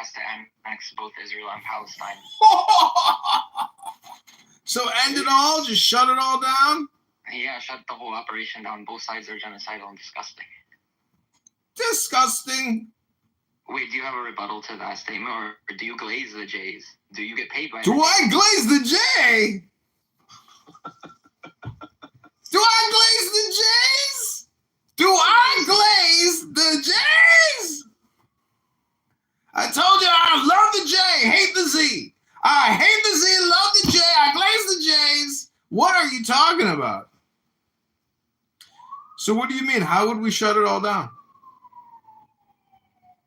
has to annex both Israel and Palestine. So end it all? Just shut it all down? Yeah, shut the whole operation down. Both sides are genocidal and disgusting. Disgusting. Wait, do you have a rebuttal to that statement, or do you glaze the J's? Do you get paid by Do I glaze the J? Do I glaze the J's? Do I glaze the J's? I told you I love the J, hate the Z. I hate the Z, love the J, I glaze the J's. What are you talking about? So what do you mean? How would we shut it all down?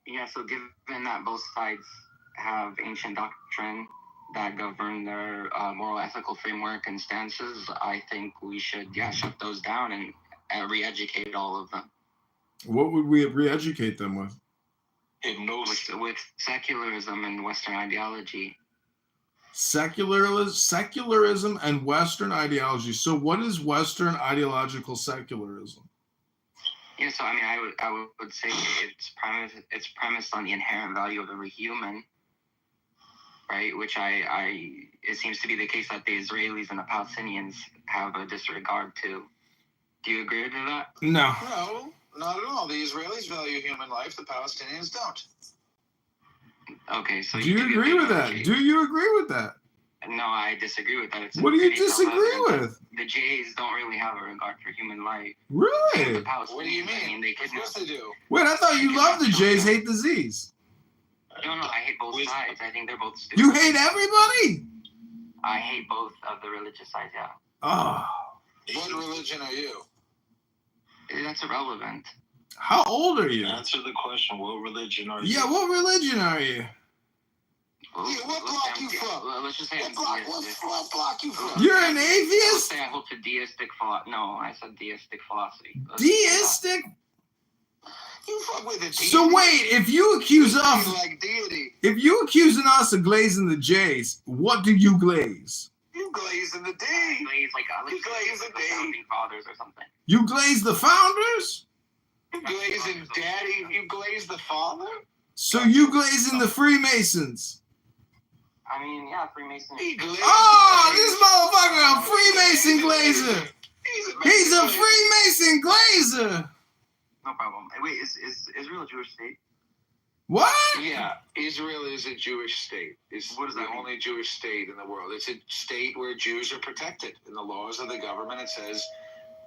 Yeah, so given that both sides have ancient doctrine that govern their moral ethical framework and stances, I think we should, shut those down and re-educate all of them. What would we re-educate them with? With secularism and Western ideology. Secularism and Western ideology. So what is Western ideological secularism? Yeah, so I mean, I would say it's premised on the inherent value of every human, right? Which it seems to be the case that the Israelis and the Palestinians have a disregard to. Do you agree with that? No. No, not at all. The Israelis value human life. The Palestinians don't. Okay, so do you agree with that? Do you agree with that? No, I disagree with that. What do you disagree with? The Jays don't really have a regard for human life. Really? What do you mean? Of course they do. Wait, I thought you loved the Jays, hate the Z's. No, I hate both sides. I think they're both stupid. You hate everybody? I hate both of the religious sides, yeah. Oh. What religion are you? That's irrelevant. How old are you? Answer the question. What religion are you? Yeah, what religion are you? Well, Yeah, what block you from? Let's just say What block you from? You're an Let's atheist? say I hold to deistic philosophy. No, I said deistic philosophy. Deistic? You fuck with the deity. So wait, if you accuse You us, like deity. if you accusing us of glazing the J's, what do you glaze? You glaze in the D. Glaze like You glaze the the D. founding fathers or something. You glaze the founders? You glaze in daddy. You glaze the father. So you glazing the Freemasons? I mean, yeah, Freemasons. He glazed Oh, the this motherfucker a Freemason glazer. He's a Freemason glazer. No problem. Wait, is Israel a Jewish state? What? Yeah, Israel is a Jewish state. It's What does that the mean? only Jewish state in the world. It's a state where Jews are protected. In the laws of the government, it says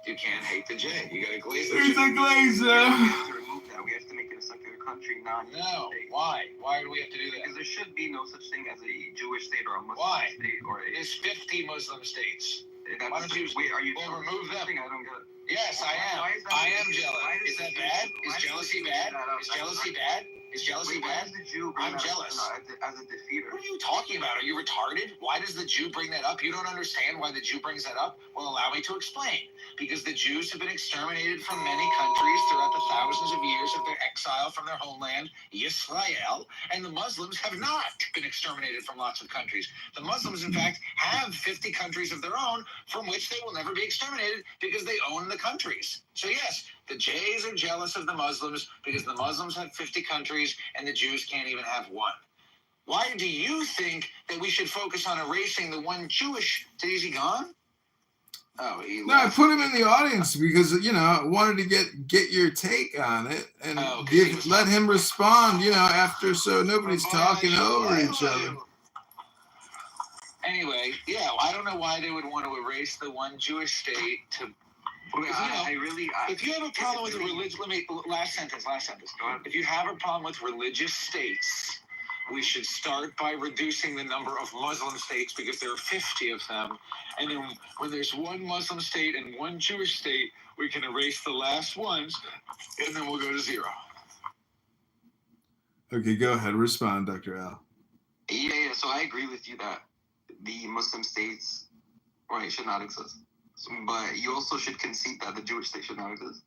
you can't hate the J. You got to glaze the He's J. a We glazer. have to remove that. We have to make it a secular country, not a Jewish No, state. why? Why do we have to do Because that? there should be no such thing as a Jewish state or a Muslim Why? state or a. There's 50 Muslim states. That's, why don't you- wait, are you well, remove them. I don't get it. Yes, I am. Why is that- I am jealous. why Is that bad? Is jealousy bad? Is jealousy bad? Is jealousy Wait, why bad? does the Jew bring I'm that jealous. up as a defeater? What are you talking about? Are you retarded? Why does the Jew bring that up? You don't understand why the Jew brings that up? Well, allow me to explain. Because the Jews have been exterminated from many countries throughout the thousands of years of their exile from their homeland, Yisrael, and the Muslims have not been exterminated from lots of countries. The Muslims, in fact, have 50 countries of their own from which they will never be exterminated because they own the countries. So yes, the Jays are jealous of the Muslims because the Muslims have 50 countries and the Jews can't even have one. Why do you think that we should focus on erasing the one Jewish? Is he gone? Oh, he No, I left. put him in the audience because I wanted to get your take on it and Oh, 'cause he was let him respond. After so nobody's Why talking should over I each let other. him? Anyway, yeah, I don't know why they would want to erase the one Jewish state to. Wait, I really. If you have a problem with the religion, last sentence. Go ahead. If you have a problem with religious states, we should start by reducing the number of Muslim states because there are 50 of them. And then when there's one Muslim state and one Jewish state, we can erase the last ones, and then we'll go to 0. Okay, go ahead. Respond, Dr. Al. Yeah. So I agree with you that the Muslim states, right, should not exist. But you also should concede that the Jewish state should not exist.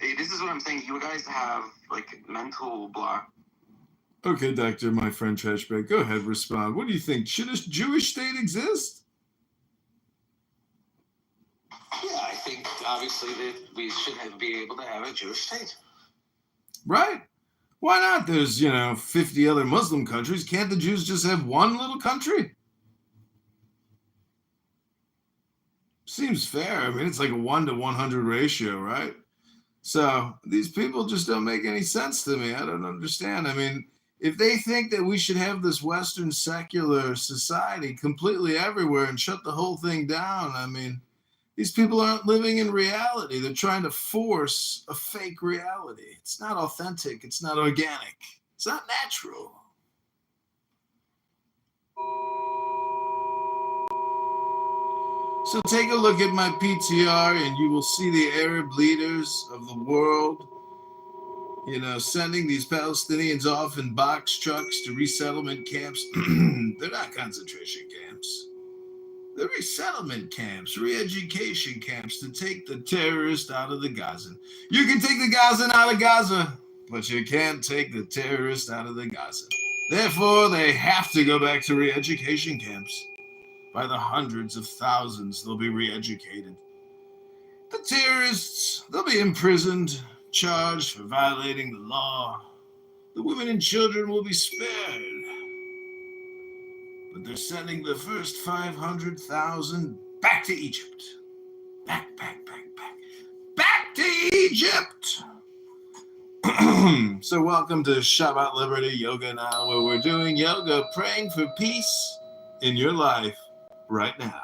Hey, this is what I'm saying. You guys have mental block. Okay, Doctor, my friend Trashbag, go ahead. Respond. What do you think? Should a Jewish state exist? Yeah, I think obviously that we should be able to have a Jewish state. Right. Why not? There's, 50 other Muslim countries. Can't the Jews just have one little country? Seems fair. I mean, it's like a 1 to 100 ratio, right? So these people just don't make any sense to me. I don't understand. I mean, if they think that we should have this Western secular society completely everywhere and shut the whole thing down, I mean, these people aren't living in reality. They're trying to force a fake reality. It's not authentic. It's not organic. It's not natural. So take a look at my PTR and you will see the Arab leaders of the world, sending these Palestinians off in box trucks to resettlement camps. They're not concentration camps. They're resettlement camps, re-education camps to take the terrorist out of the Gazan. You can take the Gazan out of Gaza, but you can't take the terrorist out of the Gazan. Therefore, they have to go back to re-education camps. By the hundreds of thousands, they'll be re-educated. The terrorists, they'll be imprisoned, charged for violating the law. The women and children will be spared. But they're sending the first 500,000 back to Egypt. Back to Egypt! So welcome to Shabbat Liberty Yoga Now, where we're doing yoga, praying for peace in your life right now.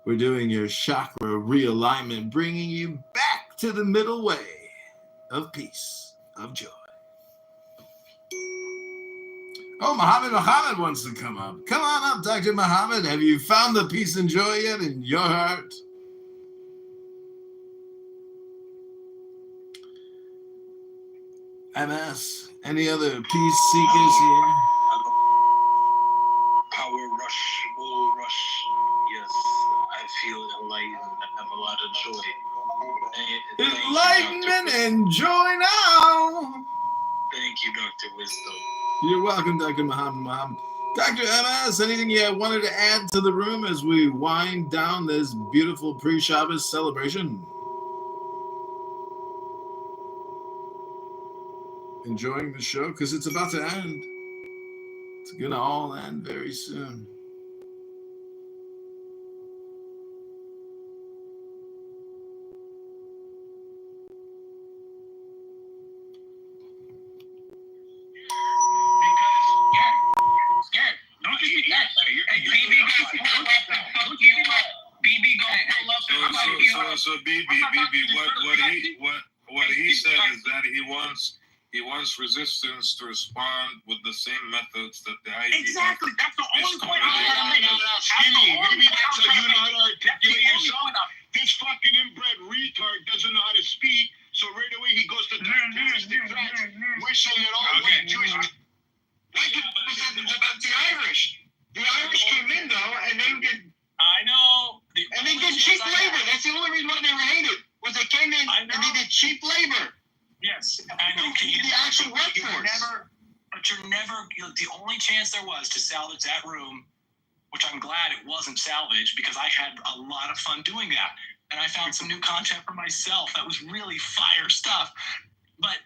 We're doing your chakra realignment, bringing you back to the middle way of peace, of joy. Oh, Muhammad wants to come up. Come on up, Dr. Muhammad. Have you found the peace and joy yet in your heart? MS, any other peace seekers here? Power rush, bull rush. Yes, I feel enlightened. I have a lot of joy. Enlightenment and joy now. Thank you, Dr. Wisdom. You're welcome, Dr. Muhammad. Dr. MS, anything you wanted to add to the room as we wind down this beautiful pre-Shabbos celebration? Enjoying the show? Because it's about to end. It's going to all end very soon. So BB, what he said is that he wants resistance to respond with the same methods that the IDF. Exactly, that's the only point I want to make. Skinny, maybe that's how you know how to articulate yourself. This fucking inbred retard doesn't know how to speak, so right away he goes to terroristic threats, wishing that all white Jewish. Like the Irish. The Irish came in though, and they get. I know. And they did cheap labor. That's the only reason why they were hated. Was they came in and they did cheap labor. Yes, I know. The actual workforce. The only chance there was to salvage that room, which I'm glad it wasn't salvaged because I had a lot of fun doing that. And I found some new content for myself that was really fire stuff. But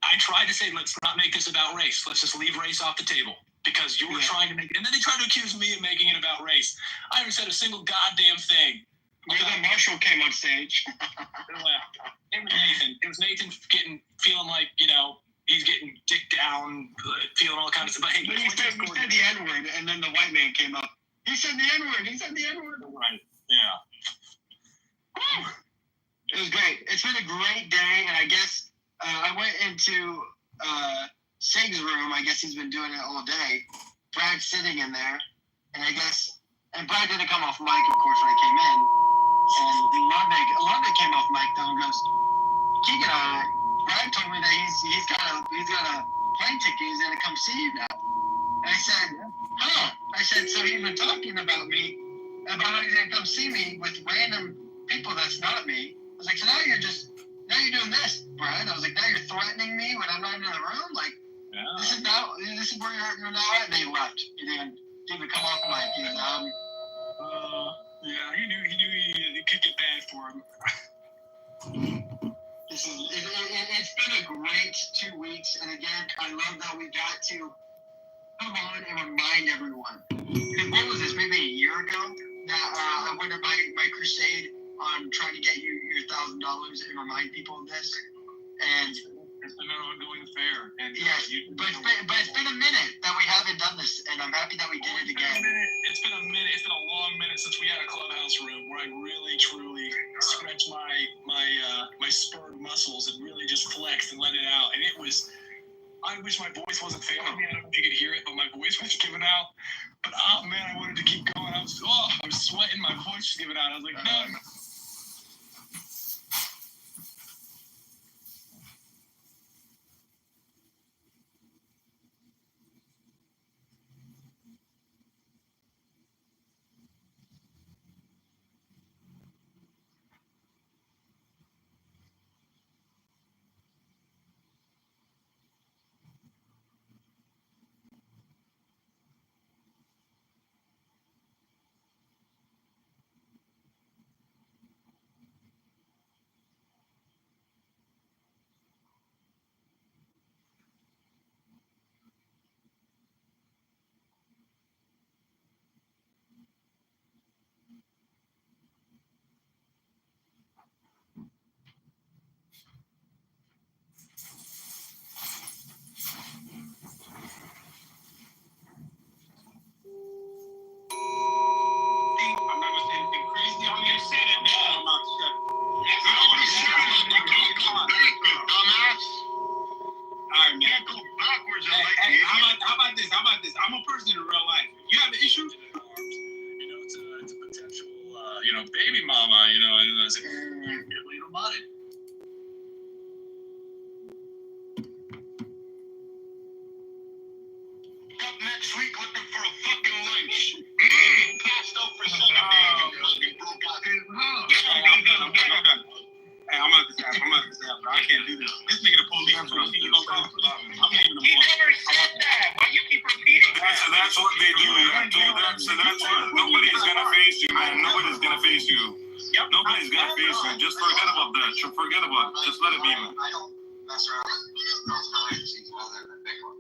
I tried to say, let's not make this about race. Let's just leave race off the table. Because you were trying to make it, and then they tried to accuse me of making it about race. I haven't said a single goddamn thing. Where the Marshall came on stage. It was Nathan. It was Nathan feeling like, he's getting dicked down, feeling all kinds of stuff. But hey, he said the N-word, and then the white man came up. He said the N-word. Right. Yeah. It was great. It's been a great day, and I guess I went into Sig's room. I guess he's been doing it all day. Brad's sitting in there, and Brad didn't come off mic, of course, when I came in. And London came off mic though and goes, Keegan, Brad told me that he's got a plane ticket. He's gonna come see you now. And I said, huh? I said, so he's been talking about me, about how he's gonna come see me with random people that's not me. I was like, so now you're doing this, Brad. I was like, now you're threatening me when I'm not in the room. Like, this is where you're now at. And they left. He didn't even come off mic. He was Yeah, he knew it could get bad for him. It's been a great 2 weeks, and again, I love that we got to come on and remind everyone. And what was this? Maybe a year ago that I went on my crusade on trying to get you your $1,000 and remind people of this. And It's been an ongoing affair. And yes, but it's been a minute that we haven't done this, and I'm happy that we did it again. It's been a minute. It's been a long minute since we had a clubhouse room where I really, truly stretched my spurred muscles and really just flexed and let it out. And it was. I wish my voice wasn't failing me. I don't know if you could hear it, but my voice was giving out. But oh man, I wanted to keep going. I was sweating. My voice was giving out. I was like, no. I'm not gonna say anything crazy. I'm gonna say that now. I'm not sure. Dumbass. All right, man. Go backwards. Hey, how about this? I'm a person in real life. You have issues? You know, it's a potential, baby mama. You know, and I said, get laid about it. Up next week looking for a fucking lunch. Passed out for Sunday. Fucking broke out. I'm done. Hey, I'm out this app, bro. I can't do this. This nigga the police. I'm leaving him alone. He never said that. Why you keep repeating that? That's what they do. That's what nobody's gonna face you, man. Nobody's gonna face you. Yep. Nobody's gonna face you. Just forget about that. Forget about it. Just let it be, man. I don't mess around with those currencies other than Bitcoin.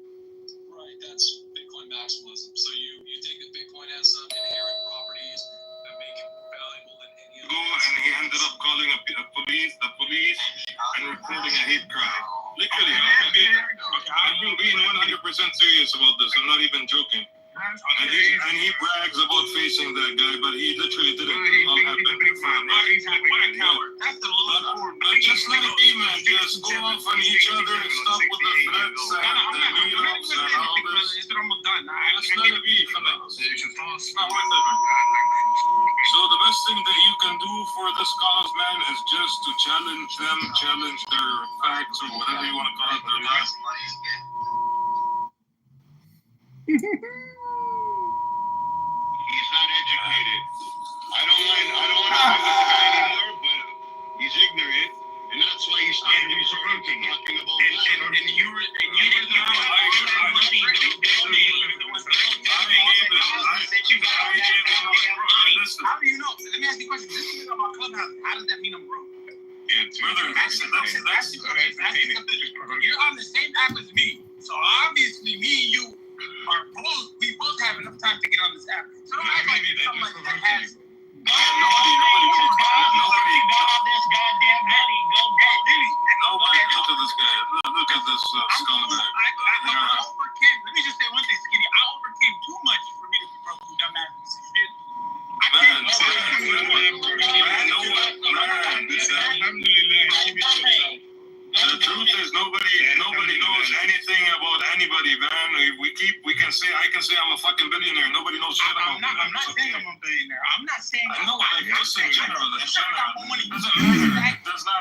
Right, that's Bitcoin maximalism. So you think that Bitcoin has some inherent properties that make it valuable than any other. Go and he ended up calling the police and reporting a hate crime. Literally, I'm being 100% serious about this. I'm not even joking. And he brags about facing that guy, but he literally didn't. All happened. What a coward. That's the lowest form. Just let it be, man. Just go off on each other and stop with the threats and the meetups and all this. It's almost done. Just let it be, fellas. So the best thing that you can do for this cause, man, is just to challenge them, challenge their facts or whatever you want to call it, their lies. He's not educated. I don't want to fight this guy anymore, but he's ignorant, and that's why he's standing so talking about that. And you were how do you know? Let me ask you a question. This is about Clubhouse. How does that mean I'm broke? Brother, that's You're on the same app as me, so obviously me and you are both. We both have enough time to get on this app. So don't act like it's something like that has. Nobody all this goddamn money. Nobody look at this guy. Look at this scumbag. I overcame. Let me just say one thing, Skinny. I overcame too much for me to be broke. You dumbass piece of shit. The truth is nobody knows anything about anybody, man. I can say I'm a fucking billionaire. Nobody knows shit about me. I'm not saying I'm a billionaire. I'm not saying I know, like, just in general. Does not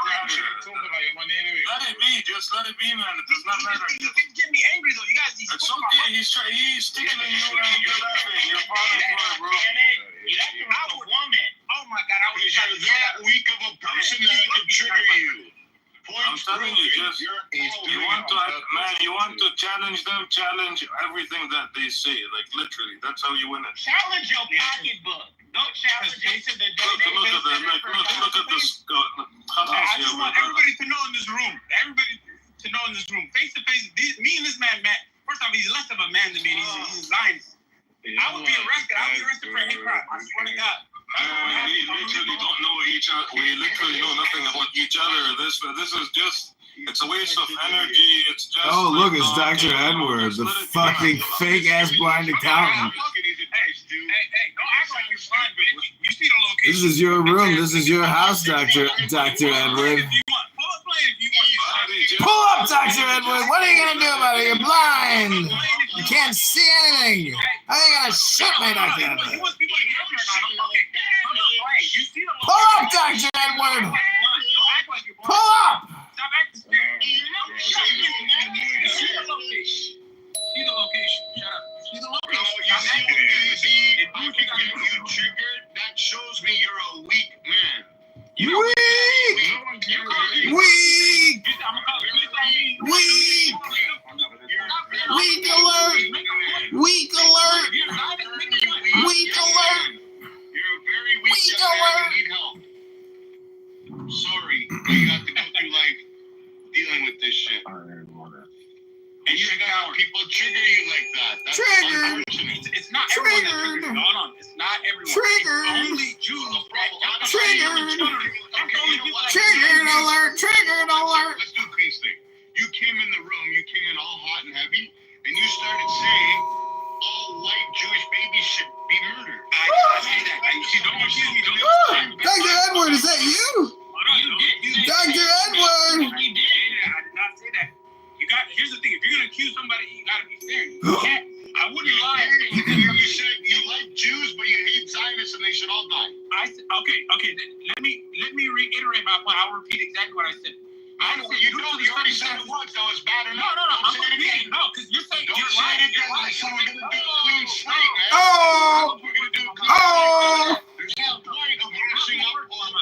matter. Let it be. Just let it be, man. It does not matter. You can get me angry though. You guys. It's okay. He's tickling you and you're laughing. You're falling for it, bro. I was woman. Oh my God. I was that weak of a person that I can trigger you. I'm telling you, you want to challenge them, challenge everything that they say. Like literally, that's how you win it. Challenge your pocketbook. No, because they said that Look at that. Like, look at this. I just want everybody to know in this room. Face to face, me and this man met. First off, he's less of a man than me. He's a Zionist. I would be arrested. I would be arrested for a hate crime. I swear to God. We literally don't know each other. We literally know nothing about each other. This is just. It's a waste of energy. It's just. Oh, look, like, it's Dr. Edward, the fucking fake ass blind accountant. Hey, don't act like you're blind, bitch. You see the location. This is your room. This is your house, Dr. Edward. Pull up play if you want. Pull up, Dr. Edward. What are you gonna do about it? You're blind. You can't see anything. How are you gonna shoot me, Dr. Edward? Pull up, Dr. Edward. Pull up. Stop acting scared. See the location. Shut up. See the location. If you can get you triggered, that shows me you're a weak man. Weak. Weak alert. Weak alert. Weak alert. You're a very weak Weak young man alert. who need help. Sorry, but you have to go through life dealing with this shit. And you gotta have people trigger you like that. That's Triggered. unfortunate. It's not everyone that Triggered. triggers. Hold on. It's not everyone. Triggered. It's only Jews. Triggered. Triggered. Triggered alert. Triggered alert. Let's do a clean thing. You came in the room, you came in all hot and heavy, and you started saying all white Jewish babies should be murdered. I say that. You don't confuse me. Dr. Edward, is that you? Dr. Edward. You did. I did not say that. Here's the thing. If you're gonna accuse somebody, you gotta be fair. You can't. I wouldn't lie. You said you like Jews, but you hate Zionists, and they should all die. I said, okay. Let me reiterate my point. I'll repeat exactly what I said. I know you know. You already said it once. That was bad enough. No. Don't I'm say it again. No, because you're saying Don't you're say lying. it again. Like someone gonna do a clean slate, man. Oh. We're gonna do a clean Oh. slate. There's no point of mashing up all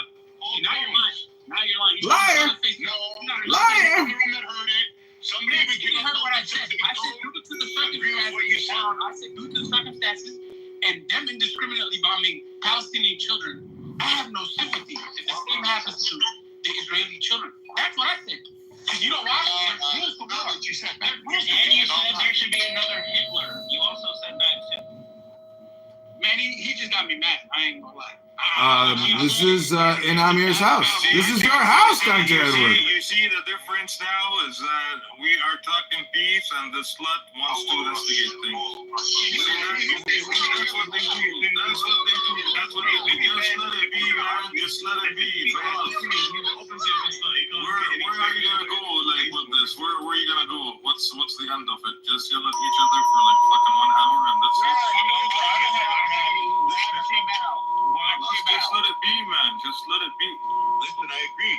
Now you're lying. Now you're lying. Liar. No. Liar. The room that heard it. Somebody even You can heard what I said. I said due to the circumstances and them indiscriminately bombing Palestinian children, I have no sympathy if the same happens to the Israeli children. That's what I said. Because you know why? There's rules to war. what you said. And you said there should be another Hitler. You also said that too. Man, he just got me mad. I ain't gonna lie. This is in Amir's house. This is your house, Dr. Edward. You see the difference now is that we are talking peace and the slut wants to investigate things. That's what they do. That's what they do. Just let it be, man. Just let it be. Where are you gonna go like with this? Where are you gonna go? What's the end of it? Just yell at each other for like fucking 1 hour and that's it. Just let it be, man. Just let it be. Listen, I agree.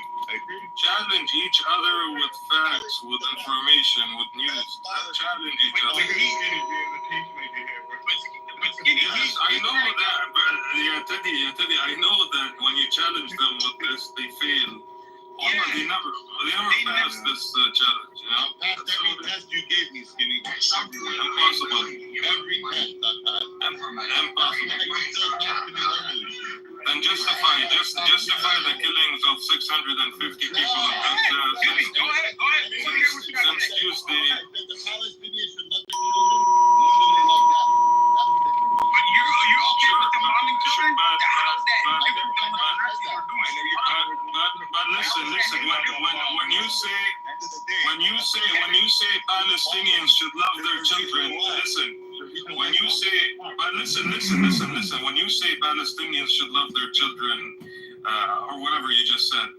Challenge each other with facts, with information, with news. Challenge each other. Yes, I know that, but Teddy, I know that when you challenge them with this, they fail. They never pass this challenge. You know? I passed every test you gave me, Skinny. Impossible. Every test I passed. Impossible. And justify the killings of 650 people since Tuesday. The Palestinians should let the children more than they love that. But you're okay with the bombing children? How's that different than what the Nazis were doing? But listen. When you say Palestinians should love their children, listen. When you say, listen. When you say Palestinians should love their children, or whatever you just said,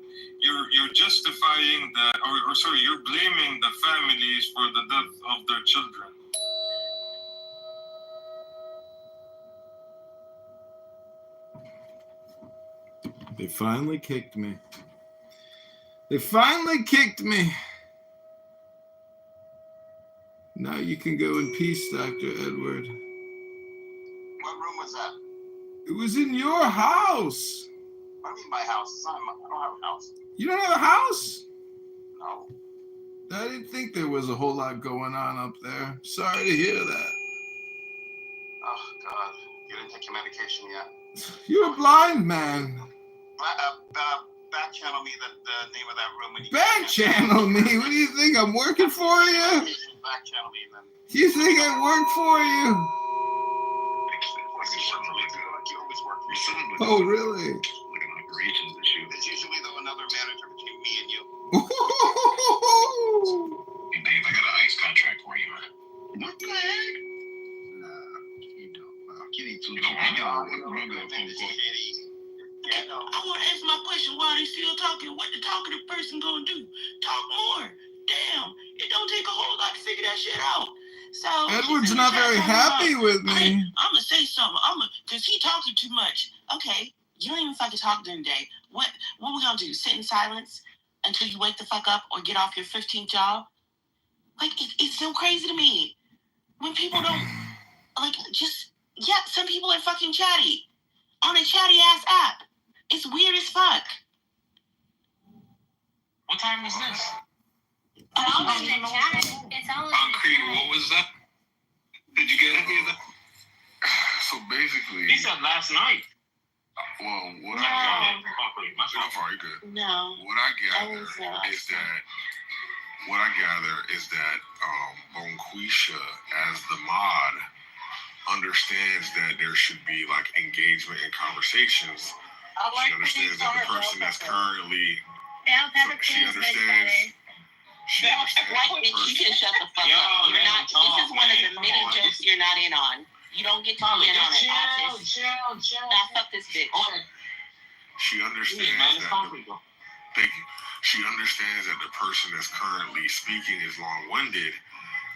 you're justifying that, or sorry, you're blaming the families for the death of their children. They finally kicked me. They finally kicked me. Now you can go in peace, Dr. Edward. What room was that? It was in your house. What do you mean my house? It's not I don't have a house. You don't have a house? No. I didn't think there was a whole lot going on up there. Sorry to hear that. Oh, God. You didn't take your medication yet. You're a blind man. Back channel me the name of that room when you Back channel me? What do you think? I'm working for you? Back channel me then. You think I work for you? You always work for you. Oh, really? Like an operations issue. There's usually though another manager between me and you. Hey Dave, I got an ice contract for you, man. What the heck? You don't. Kitty too. I want to ask my question. Why are they still talking? What the talkative person gonna do? Talk more. Damn, it don't take a whole lot to figure that shit out. So Edward's not very happy with me. I'm gonna say something. Cause he talking too much. Okay, you don't even fucking talk during the day. What we gonna do? Sit in silence until you wake the fuck up or get off your 15th job? Like it's so crazy to me when people don't some people are fucking chatty on a chatty ass app. It's weird as fuck. What time was this? It's all Concrete, what was that? Did you get any of that? So basically, He said last night. well, what No. I good. No. What I gather was, is that Bonquisha, as the mod, understands that there should be like engagement and conversations. She understands that the person that's currently she understands. She understands White bitch, you can shut the fuck up. You're not. This is one of the many jokes you're not in on. You don't get to be in on it. Chill. Now fuck this bitch. She understands that. Thank you. She understands that the person that's currently speaking is long-winded,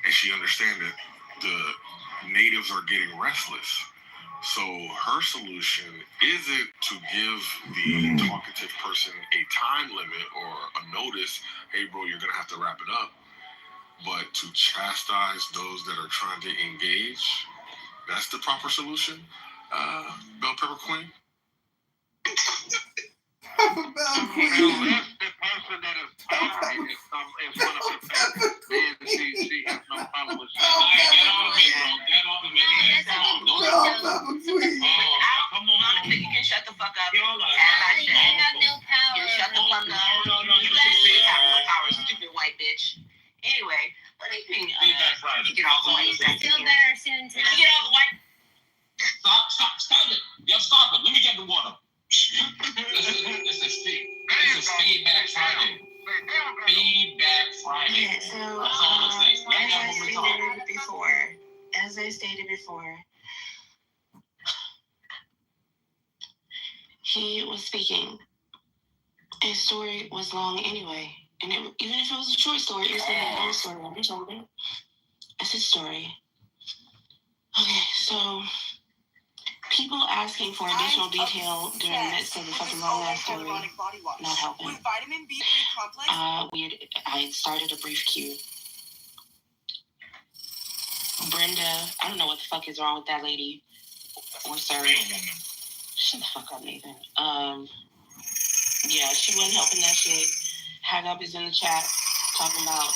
and she understands that the natives are getting restless. So her solution isn't to give the talkative person a time limit or a notice, hey bro, you're gonna have to wrap it up, but to chastise those that are trying to engage. That's the proper solution. Bell Pepper Queen. I'm a bad queen. The person that is talking is one of her favorites. And she has no problem with Get on me, bro. Get on me. Bell Pepper queen. Come on. Monica, you can shut the fuck up. Y'all are- As I You said, have no power. you shut the fuck up. No. You actually have no power, stupid white bitch. Anyway, let me bring let me get all the white stuff Feel here. better soon Let me get all the white. Stop it. Yo, stop it. Let me get the water. This is feedback Friday. Feedback Friday. Yeah, so That's all I'm saying. as I stated before, he was speaking. His story was long anyway, and even if it was a short story, it was still a long story. I'm just told it. It's his story. Okay, so people asking for additional detail during the midst of the fucking long ass story, not helping. Vitamin B3 complex. I started a brief queue. Brenda, I don't know what the fuck is wrong with that lady or sir. Shut the fuck up, Nathan. Yeah, she wasn't helping that shit. Hag Up is in the chat talking about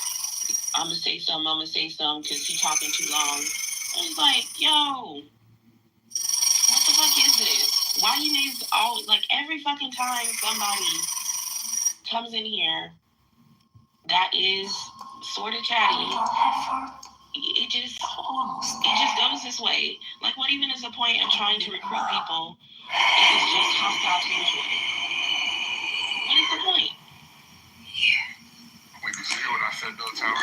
I'm gonna say something because he talking too long. I was like, yo, what the fuck is this? Why you niggas every fucking time somebody comes in here that is sort of chatty, it just goes this way. Like, what even is the point of trying to recruit people if it's just hostile tension? What is the point? Wait, did you hear what I said though, Tyler?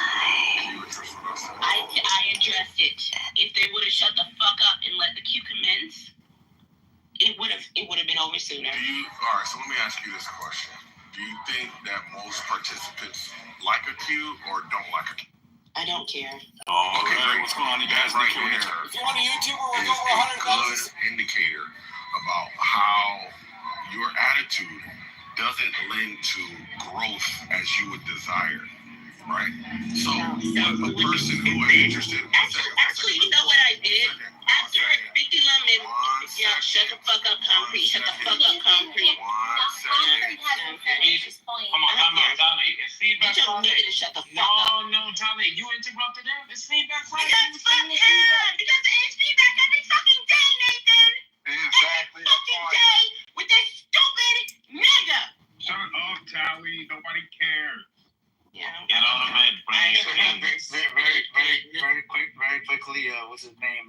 Did you address what I said? I addressed it. If they would have shut the fuck up and let the queue commence, it would have been over sooner. All right, so let me ask you this question. Do you think that most participants like a queue or don't like a queue? I don't care. Oh, Okay, great. what's going on? You guys Right doing here it? If you're on a YouTuber, we're is over a 100,000. good indicator about how your attitude doesn't lend to growth as you would desire, right? So a person who is interested. Actually, you know what I did? After Vicky Lemon, shut the fuck up, concrete. Shut the fuck up, concrete. Concrete hasn't finished his point. Come on, Tommy. It's You feedback told Friday. nigga to shut the fuck up. No, Tommy. You interrupted him. It's feedback Friday. Because fuck him! Because it's feedback every fucking day, Nathan! actually, what's his name?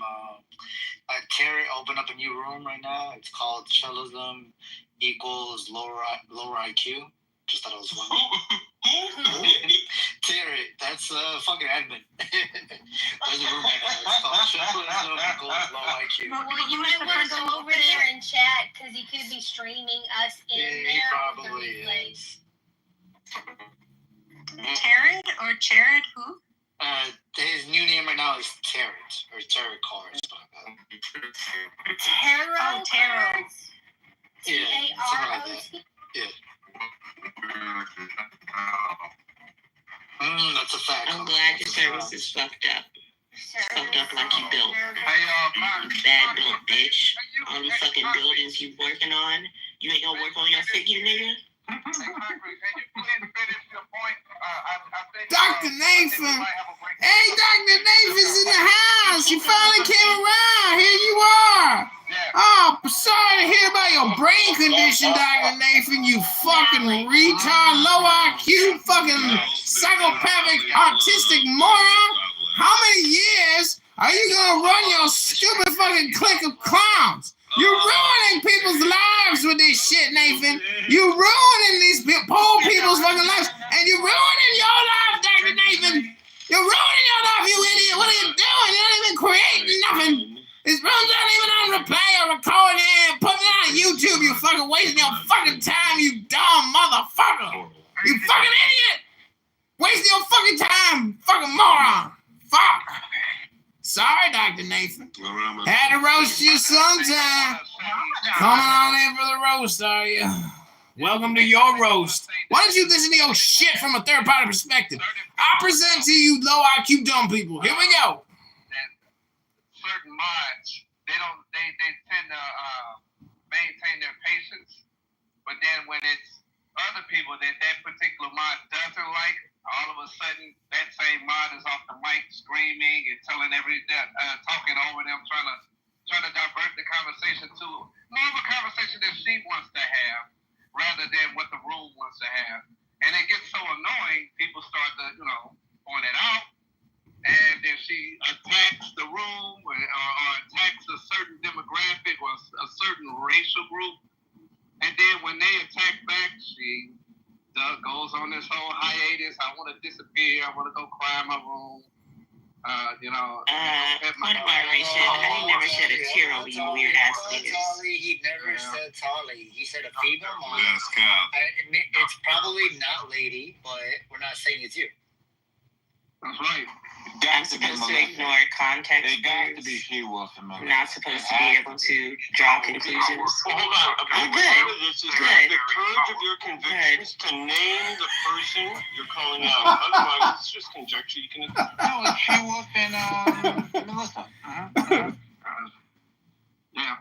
Carrot opened up a new room right now. It's called Chillism equals lower IQ. Just thought it was funny. Carrot, that's fucking admin. There's a room right now. It's called Chillism equals low IQ. Well, you might want to go over there and chat because he could be streaming us in He there. probably is. Tarot or Jared? Who? His new name right now is Tarot or Tarot Cards. Tarot. Oh, tarot. cards? Yeah, something like that. Tarot. That's a fact. I'm glad your service is fucked up. Fucked up like you built. You bad built bitch. All the fucking buildings you working on. You ain't gonna work on your figure, nigga? Dr. Nathan. Hey, Dr. Nathan's in the house. You finally came around. Here you are. Oh, sorry to hear about your brain condition, Dr. Nathan. You fucking retard, low IQ, fucking psychopathic, autistic moron. How many years are you gonna run your stupid fucking clique of clowns? You're ruining people's lives with this shit, Nathan. You're ruining these poor people's fucking lives, and you're ruining your life, Dr. Nathan. You're ruining your life, you idiot. What are you doing? You're not even creating nothing. These rooms aren't even on replay or recording and putting it on YouTube. You fucking wasting your fucking time, you dumb motherfucker. You fucking idiot. Wasting your fucking time, fucking moron. Fuck. Sorry, Dr. Nathan. Had to roast you sometime. Coming on in for the roast, are you? Welcome to your roast. Why don't you listen to your shit from a third-party perspective? I present to you low IQ dumb people. Here we go. Certain mods, they tend to maintain their patience, but then when it's other people that particular mod doesn't like, all of a sudden that same mod is off the mic screaming and telling talking over them, trying to divert the conversation to more of a conversation that she wants to have rather than what the room wants to have. And it gets so annoying, people start to, point it out. And then she attacks the room or attacks a certain demographic or a certain racial group. And then when they attack back, she goes on this whole hiatus. I want to disappear. I want to go cry in my room. Point of moderation. I ain't never shed a tear over you weird ass niggas. He never said Tolly. He said a female mom. Yes, Cal. It's probably not lady, but we're not saying it's you. That's right. I'm supposed to ignore context. It got to be she wolf. I'm not supposed to be able to draw conclusions. Well, hold on. I'm Part good. of this is Good. the courage of your convictions to name the person you're calling out. Otherwise, it's just conjecture. You can. No, it's she wolf and Melissa. Yeah.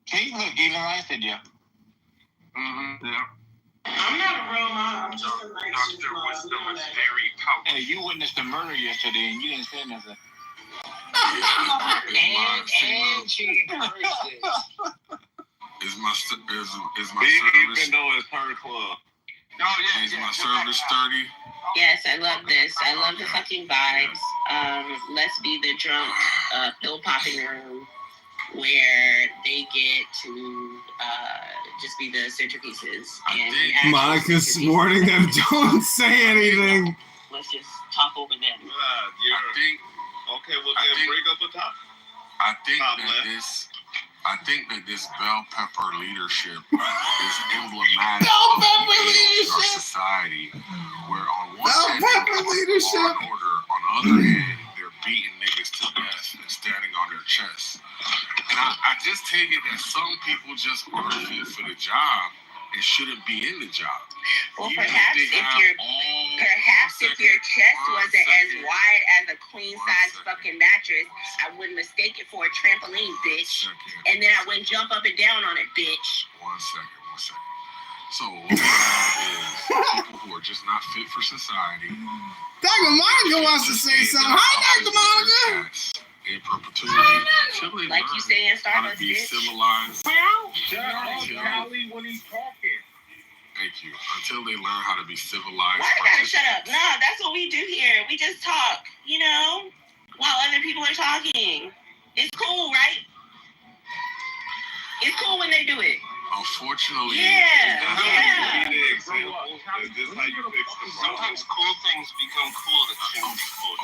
See, look, even I said yeah. Yeah. I'm not a real mom. I'm just a nice mom. Hey, you witnessed the murder yesterday and you didn't say nothing. And she encouraged it. Is my Even service? though it's her club. Oh, yeah. Is my service sturdy? Yes, I love this. I love the fucking vibes. Let's be the drunk pill popping room where they get to just be the centerpieces. And Monica's warning them, don't say anything. let's just talk over them. Okay, well then break up a top. I think that this bell pepper leadership is emblematic Bell of pepper our leadership. society, where on one Bell hand pepper they leadership. law and order, on the other hand they're beating niggas to death and standing on their chests. And I just take it that some people just aren't fit for the job and shouldn't be in the job. Well, Even perhaps they if have your chest one wasn't as second. wide as a queen size second. fucking mattress, I wouldn't mistake it for a trampoline, bitch. Second. And then I wouldn't jump up and down on it, bitch. One second. So what we have is people who are just not fit for society. Dr. Monica wants to say something. Hi, Dr. Monica. In perpetuity, until they Like you learn say in how to Starbucks, be bitch. civilized. Shut up, Callie, when he's talking. Thank you. Until they learn how to be civilized. Why I gotta shut up? Nah, that's what we do here. We just talk, while other people people are talking. It's cool, right? It's cool when they do it. Unfortunately, Sometimes cool things become cool that shouldn't be cool.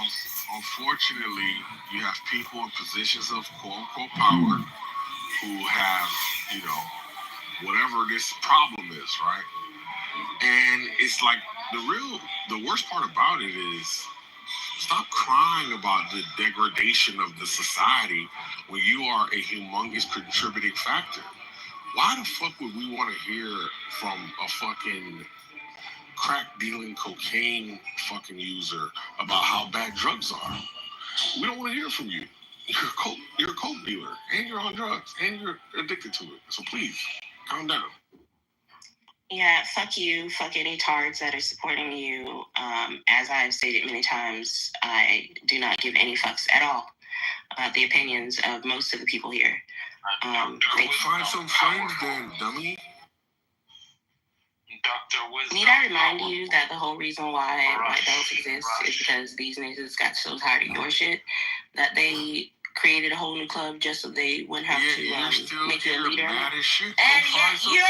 unfortunately, you have people in positions of quote unquote power who have, you know, whatever this problem is, right? And it's like the worst part about it is stop crying about the degradation of the society when you are a humongous contributing factor. Why the fuck would we want to hear from a fucking crack dealing cocaine fucking user about how bad drugs are? We don't want to hear from you. You're a coke dealer, and you're on drugs, and you're addicted to it. So please, calm down. Yeah, fuck you. Fuck any tards that are supporting you. As I've stated many times, I do not give any fucks at all about the opinions of most of the people here. Go find some friends then, dummy. Need I remind you that the whole reason why white belts exist is because these niggas got so tired of your shit that they created a whole new club just so they wouldn't have to make you a leader. And you're still here.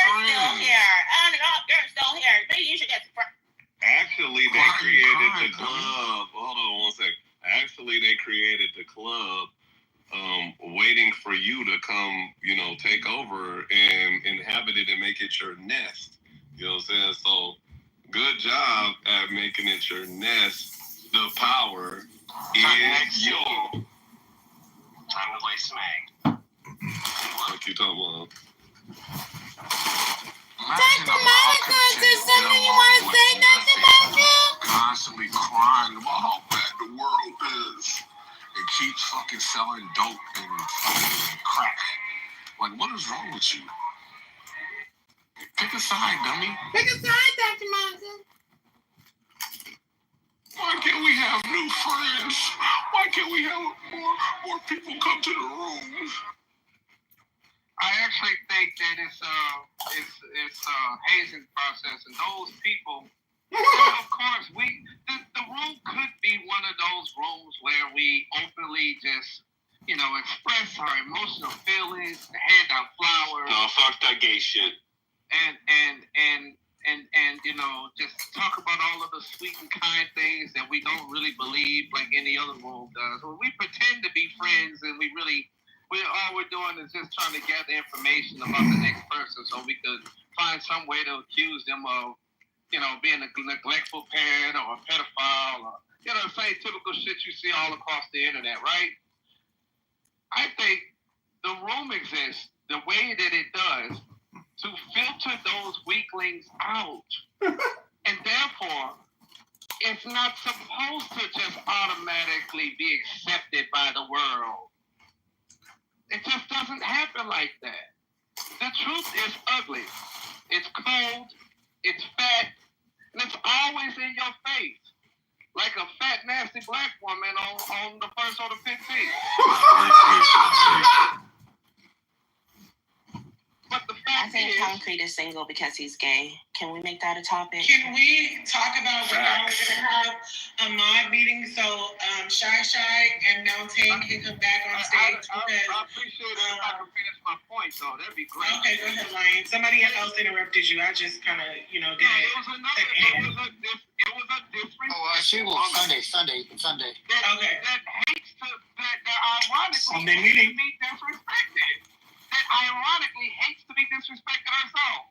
You're still here. Maybe you should get some friends. Actually, they created the club. Hold on one second. Actually, they created the club waiting for you to come, you know, take over and inhabit it and make it your nest. You know what I'm saying? So, good job at making it your nest. The power is yours. Time to lay smack. What you talking about? Dr. Monica, is there something you want to say, Dr. Monica? Constantly crying about how bad the world is. And keeps fucking selling dope and fucking crack. Like, what is wrong with you? Pick a side, dummy. Pick a side, Dr. Monica. Why can't we have new friends? Why can't we have more people come to the room? I actually think that it's a hazing process, and those people. Of course, the room could be one of those rooms where we openly just, you know, express our emotional feelings, hand out flowers. No, fuck that gay shit. And you know, just talk about all of the sweet and kind things that we don't really believe like any other room does. When we pretend to be friends and all we're doing is just trying to gather information about the next person so we could find some way to accuse them of, you know, being a neglectful parent or a pedophile or, you know, same typical shit you see all across the internet, right? I think the room exists the way that it does to filter those weaklings out. And therefore, it's not supposed to just automatically be accepted by the world. It just doesn't happen like that. The truth is ugly. It's cold. It's fat. And it's always in your face. Like a fat, nasty black woman on the first or the 15th. But the I fact think is, Concrete is single because he's gay. Can we make that a topic? Can we talk about when y'all are gonna have a mod meeting so Shy and Mountain can come back on stage? I appreciate it if I can finish my point, though. That'd be great. Okay, go ahead, Ryan. Somebody else interrupted you. I just kind of, you know, did it. It was a different. She will Sunday. Okay. That hates to, that ironically Sunday meeting. be disrespected. That ironically hates to be disrespected herself.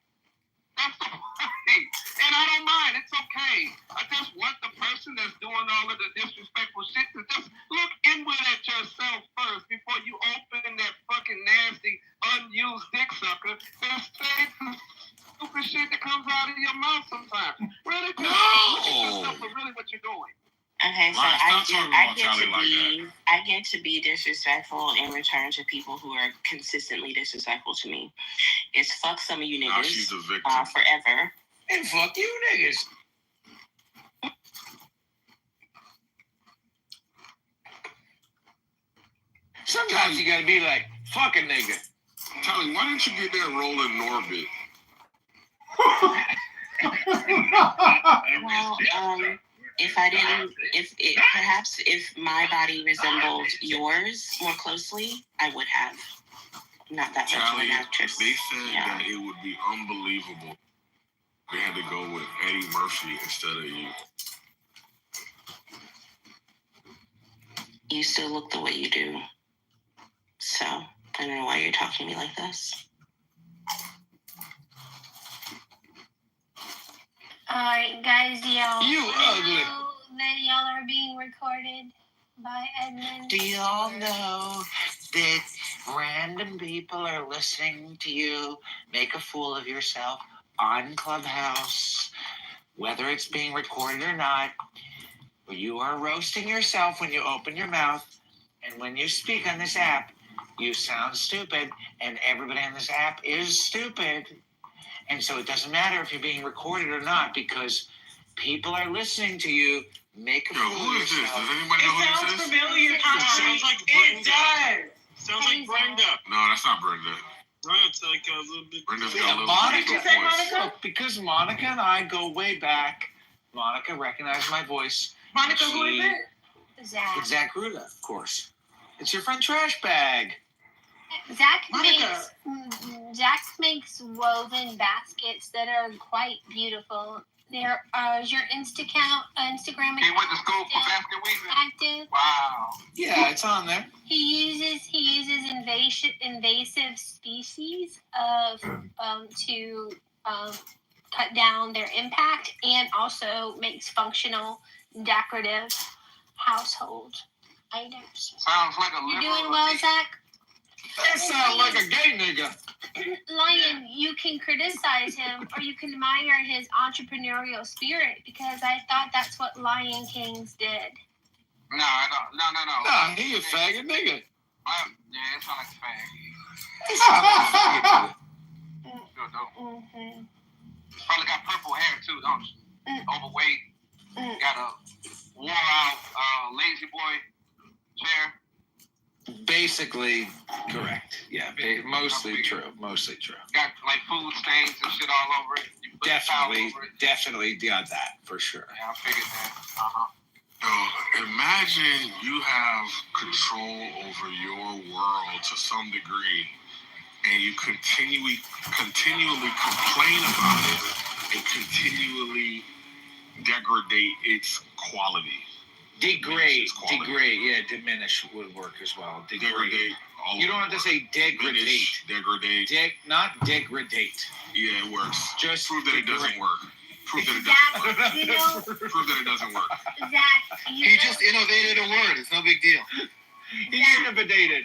That's the point. And I don't mind. It's okay. I just want the person that's doing all of the disrespectful shit to just look inward at yourself first before you open that fucking nasty, unused dick sucker and say some stupid shit that comes out of your mouth sometimes. Really? Look at yourself for really what you're doing. Okay, so I get to be disrespectful in return to people who are consistently disrespectful to me. It's fuck some of you Now she's niggas the victim. forever. And fuck you niggas. Sometimes you gotta be like, fuck a nigga. Tally, why didn't you get that role in Norbit? Well, if perhaps if my body resembled yours more closely, I would have. Not that much of Charlie, an actress. they said that it would be unbelievable. They had to go with Eddie Murphy instead of you. You still look the way you do. So, I don't know why you're talking to me like this. Alright, guys, y'all. You ugly. know that y'all are being recorded by Edmund. Do you all know that random people are listening to you make a fool of yourself on Clubhouse, whether it's being recorded or not? You are roasting yourself when you open your mouth, and when you speak on this app, you sound stupid, and everybody on this app is stupid. And so it doesn't matter if you're being recorded or not, because people are listening to you make a Yo, fool who of is this? yourself. Does anybody know It who sounds this is? familiar, Connie. sounds like It Brenda. does. Sounds like Brenda. No, that's not Brenda. No, it's like a little bit. Brenda's Yeah, got a little Monica. deeper Say voice. Monica? Look, because Monica and I go way back, Monica recognized my voice. Monica, who is it? Zach. It's Zach Ruda, of course. It's your friend Trash Bag. Monica. Zach makes woven baskets that are quite beautiful. There is your Instagram He went to school for basket weaving. active. Wow. Yeah, it's on there. He uses invasive species of to cut down their impact, and also makes functional decorative household items. Sounds like a You're liberal. doing well, Zach. That sounds like a gay nigga. Lion, you can criticize him or you can admire his entrepreneurial spirit, because I thought that's what Lion Kings did. No, I don't. No. Nah, he a faggot nigga. Yeah, it sounds like a fag. Sure do. Mm-hmm. Probably got purple hair too, don't you? Overweight. Got a wore out lazy boy chair. Basically correct. Yeah, mostly true. Mostly true. Got like food stains and shit all over it. You put a towel over it. Definitely got that for sure. Yeah, I figured that. Imagine you have control over your world to some degree, and you continually complain about it and continually degrade its quality. Degrade. Yeah, diminish would work as well. Degrade. You don't have to say degradate. Degrade. Not degradate. Yeah, it works. Just prove that it doesn't work. Prove that it Zach, you know, Prove that it doesn't work. Zach, He just innovated a word. It's no big deal. He innovated.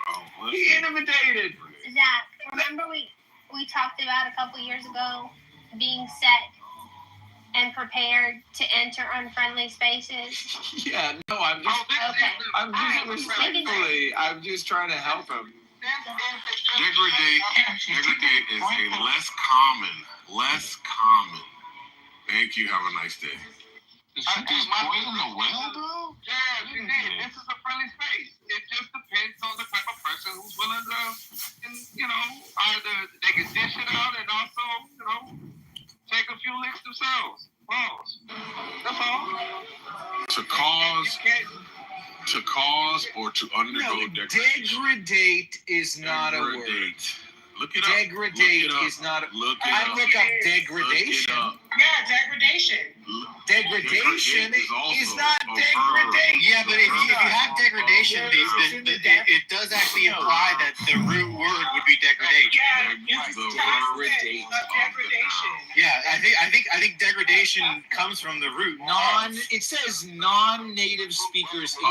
He innovated. Zach, remember we talked about a couple years ago being set and prepared to enter unfriendly spaces? Yeah, no, I'm just trying to help him. Degrade is a less common. Thank you. Have a nice day. Did she just poison the well, bro? Yeah, she did. This is a friendly space. It just depends on the type of person who's willing to, either they can dish it out and also, take a few licks themselves. Pause. That's all. To cause or to undergo degradation. Degradate is not a word. Look it up. Degradate is not a Look it I up. look up degradation. Yeah, degradation. Degradation is not a degradation. Yeah, but if you have degradation, it does actually imply that the root word would be degradation. Yeah, it's a degradation. Yeah, I think degradation comes from the root. It says non-native speakers. Well,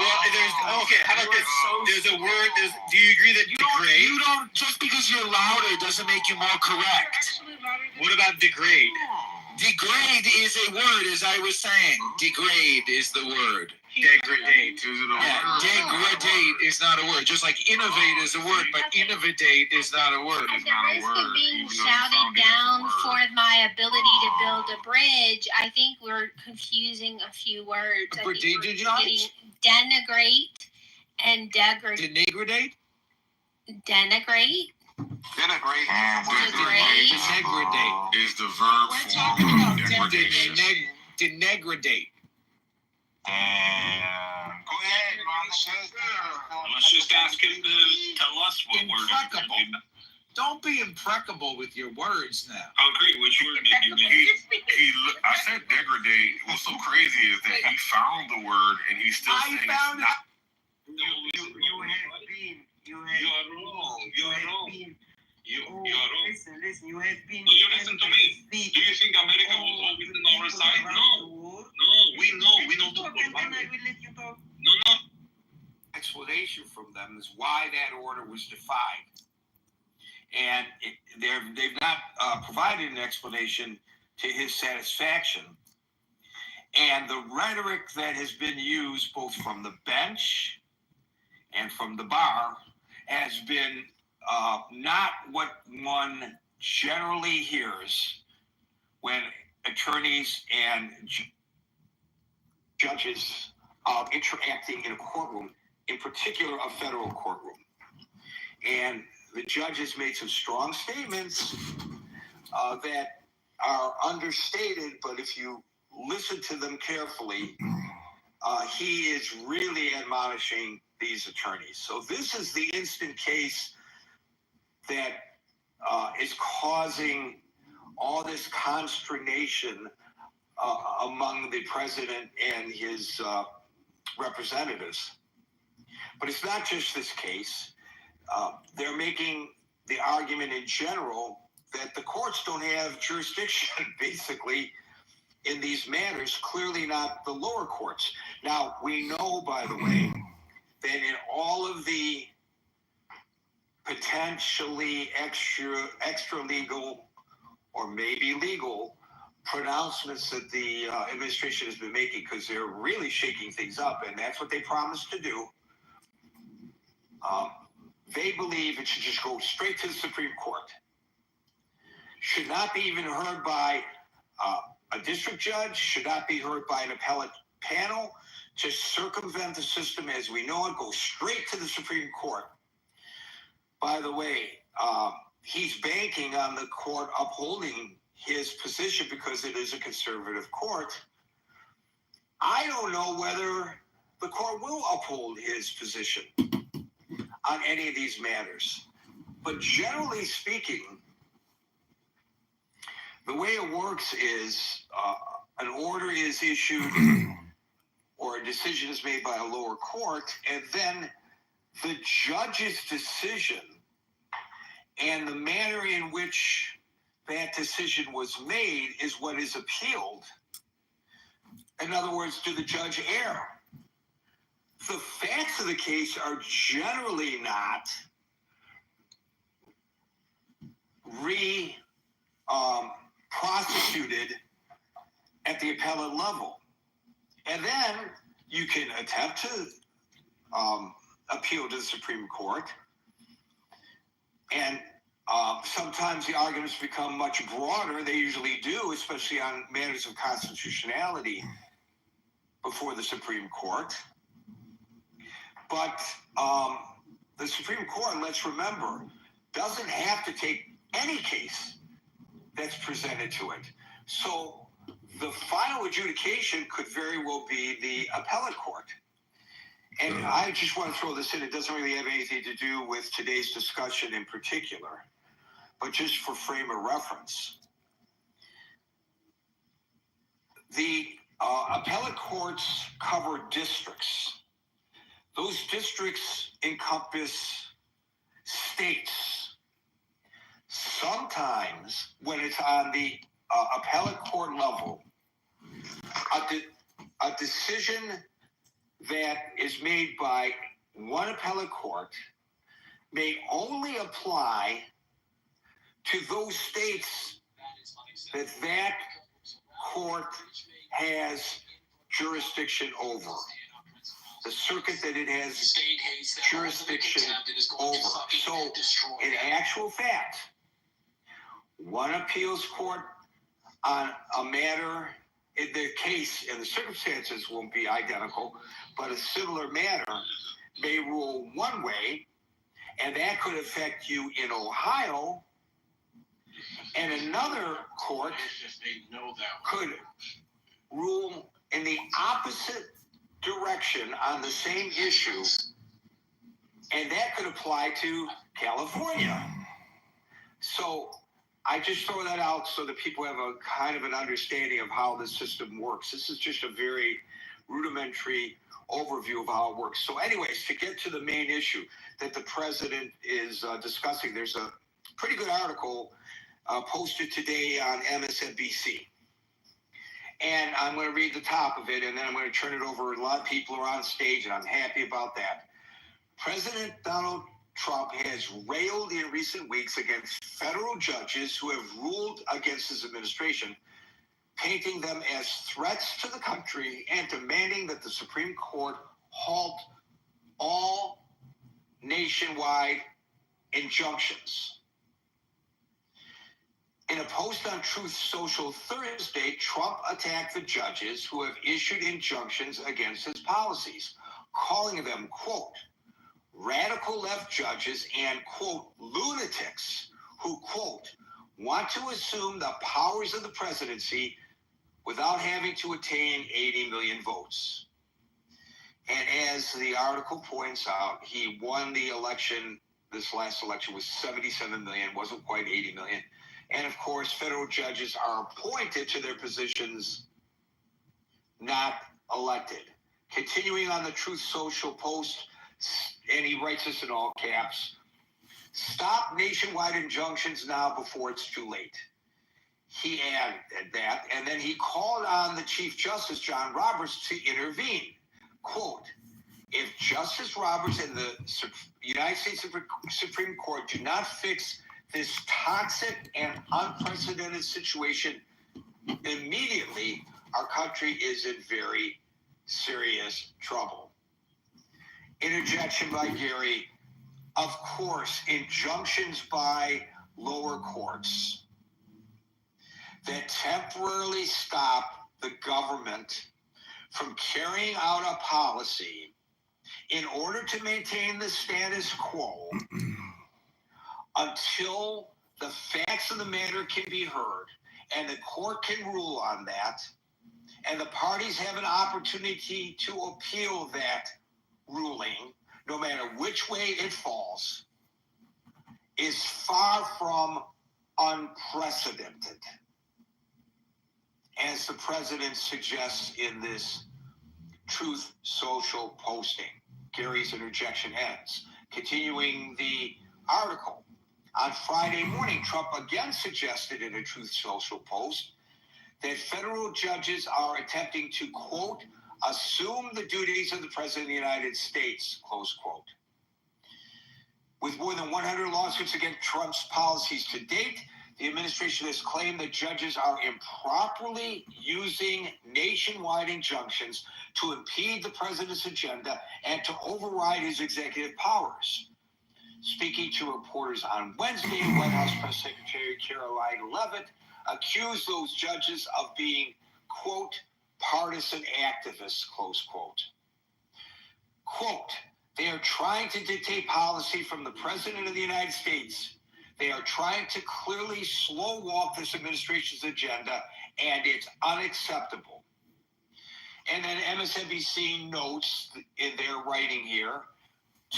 okay. How about this? There's a word. Do you agree that degrade? You don't. Just because you're louder doesn't make you more correct. What about degrade? Degrade is a word, as I was saying. Degrade is the word. Degradate. Is it a Yeah, degradate is not a word. Just like innovate is a word, but innovate is not a word. At the risk of being shouted down for my ability to build a bridge, I think we're confusing a few words. I think we're getting denigrate and degrade. Denigrate? Denigrate? Denigrate. Denigrate. Is the verb form of degradation. Denigrate. Go ahead, Let's just ask him to tell us what word. Impreccable. Don't be impreccable with your words now. Concrete, which word did you mean? I said degradate. What's so crazy is that he found the word and he's still saying it's not. You are wrong. Listen, you have been. No, you listen to me. Do you think America was always on our side? No, we know. No. Explanation from them is why that order was defied. And they've not provided an explanation to his satisfaction. And the rhetoric that has been used both from the bench and from the bar has been not what one generally hears when attorneys and judges are interacting in a courtroom, in particular a federal courtroom. And the judge has made some strong statements that are understated, but if you listen to them carefully, he is really admonishing these attorneys. So this is the instant case that is causing all this consternation among the president and his representatives. But it's not just this case. They're making the argument in general that the courts don't have jurisdiction, basically, in these matters, clearly not the lower courts. Now, we know, by the way, that in all of the potentially extra legal or maybe legal pronouncements that the administration has been making, because they're really shaking things up, and that's what they promised to do. They believe it should just go straight to the Supreme Court. Should not be even heard by a district judge, should not be heard by an appellate panel. Just circumvent the system as we know it, go straight to the Supreme Court. By the way, he's banking on the court upholding his position because it is a conservative court. I don't know whether the court will uphold his position on any of these matters. But generally speaking, the way it works is an order is issued or a decision is made by a lower court, and then the judge's decision and the manner in which that decision was made is what is appealed. In other words, did the judge err? The facts of the case are generally not prosecuted at the appellate level. And then you can attempt to appeal to the Supreme Court. And sometimes the arguments become much broader. They usually do, especially on matters of constitutionality before the Supreme Court. But the Supreme Court, let's remember, doesn't have to take any case that's presented to it. So the final adjudication could very well be the appellate court. And I just want to throw this in. It doesn't really have anything to do with today's discussion in particular, but just for frame of reference. The appellate courts cover districts. Those districts encompass states. Sometimes, when it's on the appellate court level, a decision that is made by one appellate court may only apply to those states that that court has jurisdiction over. The circuit that it has jurisdiction over. So, in actual fact, one appeals court on a matter, in the case and the circumstances won't be identical, but a similar matter may rule one way, and that could affect you in Ohio, and another court could rule in the opposite direction on the same issue, and that could apply to California. So I just throw that out so that people have a kind of an understanding of how the system works. This is just a very rudimentary overview of how it works. So anyways, to get to the main issue that the president is discussing, there's a pretty good article posted today on MSNBC. And I'm going to read the top of it, and then I'm going to turn it over. A lot of people are on stage, and I'm happy about that. President Donald Trump has railed in recent weeks against federal judges who have ruled against his administration, painting them as threats to the country and demanding that the Supreme Court halt all nationwide injunctions. In a post on Truth Social Thursday, Trump attacked the judges who have issued injunctions against his policies, calling them, quote, radical left judges and, quote, lunatics who, quote, want to assume the powers of the presidency without having to attain 80 million votes. And as the article points out, he won the election. This last election was 77 million, wasn't quite 80 million. And of course, federal judges are appointed to their positions, not elected. Continuing on the Truth Social post, and he writes this in all caps, stop nationwide injunctions now before it's too late. He added that, and then he called on the Chief Justice, John Roberts, to intervene. Quote, if Justice Roberts and the United States Supreme Court do not fix this toxic and unprecedented situation immediately, our country is in very serious trouble. Interjection by Gary. Of course, injunctions by lower courts that temporarily stop the government from carrying out a policy in order to maintain the status quo until the facts of the matter can be heard and the court can rule on that, and the parties have an opportunity to appeal that ruling, no matter which way it falls, is far from unprecedented, as the president suggests in this Truth Social posting. Gary's interjection ends. Continuing the article, on Friday morning, Trump again suggested in a Truth Social post that federal judges are attempting to, quote, assume the duties of the President of the United States, close quote. With more than 100 lawsuits against Trump's policies to date, the administration has claimed that judges are improperly using nationwide injunctions to impede the president's agenda and to override his executive powers. Speaking to reporters on Wednesday, White House Press Secretary Caroline Leavitt accused those judges of being, quote, partisan activists, close quote. Quote, they are trying to dictate policy from the President of the United States. They are trying to clearly slow walk this administration's agenda, and it's unacceptable. And then MSNBC notes in their writing here,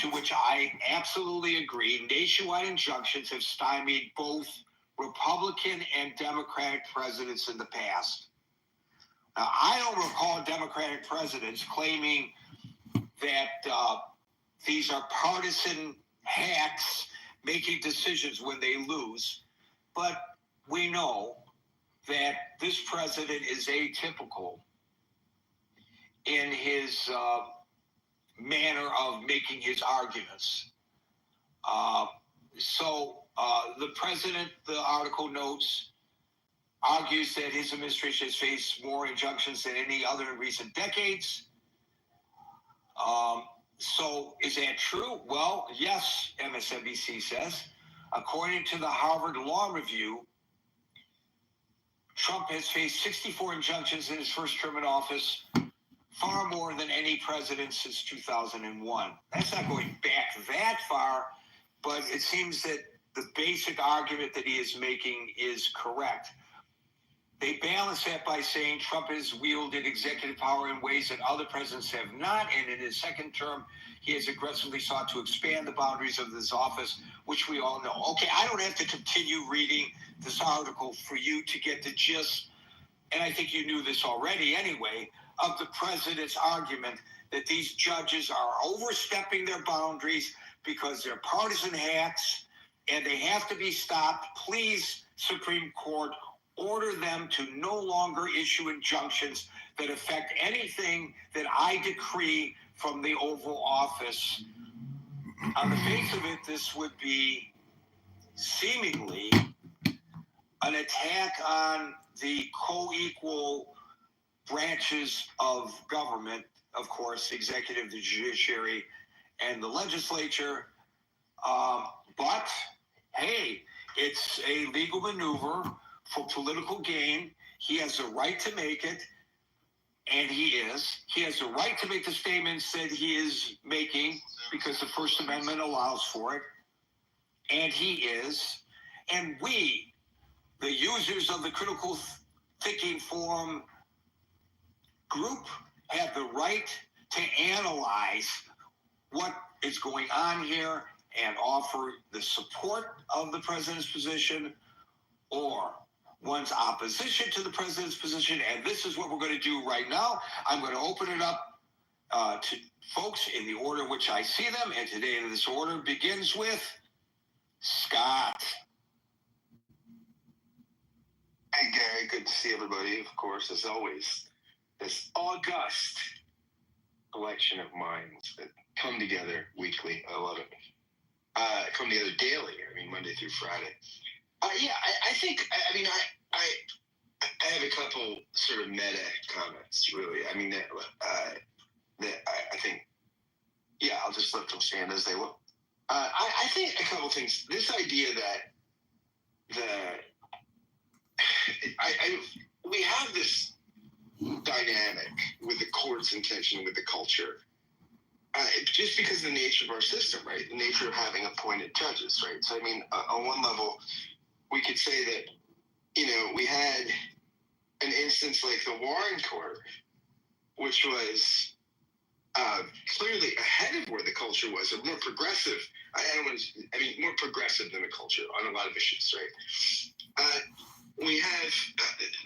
to which I absolutely agree, nationwide injunctions have stymied both Republican and Democratic presidents in the past. Now, I don't recall Democratic presidents claiming that these are partisan hacks making decisions when they lose, but we know that this president is atypical in his manner of making his arguments. So the president, the article notes, argues that his administration has faced more injunctions than any other in recent decades. So is that true? Well, yes, MSNBC says. According to the Harvard Law Review, Trump has faced 64 injunctions in his first term in office, far more than any president since 2001. That's not going back that far, but it seems that the basic argument that he is making is correct. They balance that by saying Trump has wielded executive power in ways that other presidents have not, and in his second term, he has aggressively sought to expand the boundaries of this office, which we all know. Okay, I don't have to continue reading this article for you to get the gist, and I think you knew this already anyway, of the president's argument that these judges are overstepping their boundaries because they're partisan hacks and they have to be stopped. Please, Supreme Court, order them to no longer issue injunctions that affect anything that I decree from the Oval Office. On the face of it, this would be seemingly an attack on the co-equal branches of government, of course, the executive, the judiciary, and the legislature. But, hey, it's a legal maneuver for political gain. He has the right to make it, and he is. He has the right to make the statements that he is making because the First Amendment allows for it, and he is. And we, the users of the critical thinking forum group, have the right to analyze what is going on here and offer the support of the president's position or one's opposition to the president's position. And this is what we're going to do right now. I'm going to open it up to folks in the order in which I see them. And today this order begins with Scott. Hey, Gary. Good to see everybody, of course, as always. This august collection of minds that come together weekly. I love it. Come together daily. I mean, Monday through Friday. I think. I mean, I have a couple sort of meta comments. Really, I mean that I think. Yeah, I'll just let them stand as they will. I think a couple things. This idea that we have this dynamic with the courts in tension with the culture, just because of the nature of our system, right? The nature of having appointed judges, right? So, I mean, on one level, we could say that, you know, we had an instance like the Warren Court, which was clearly ahead of where the culture was, or more progressive. More progressive than the culture on a lot of issues, right? We have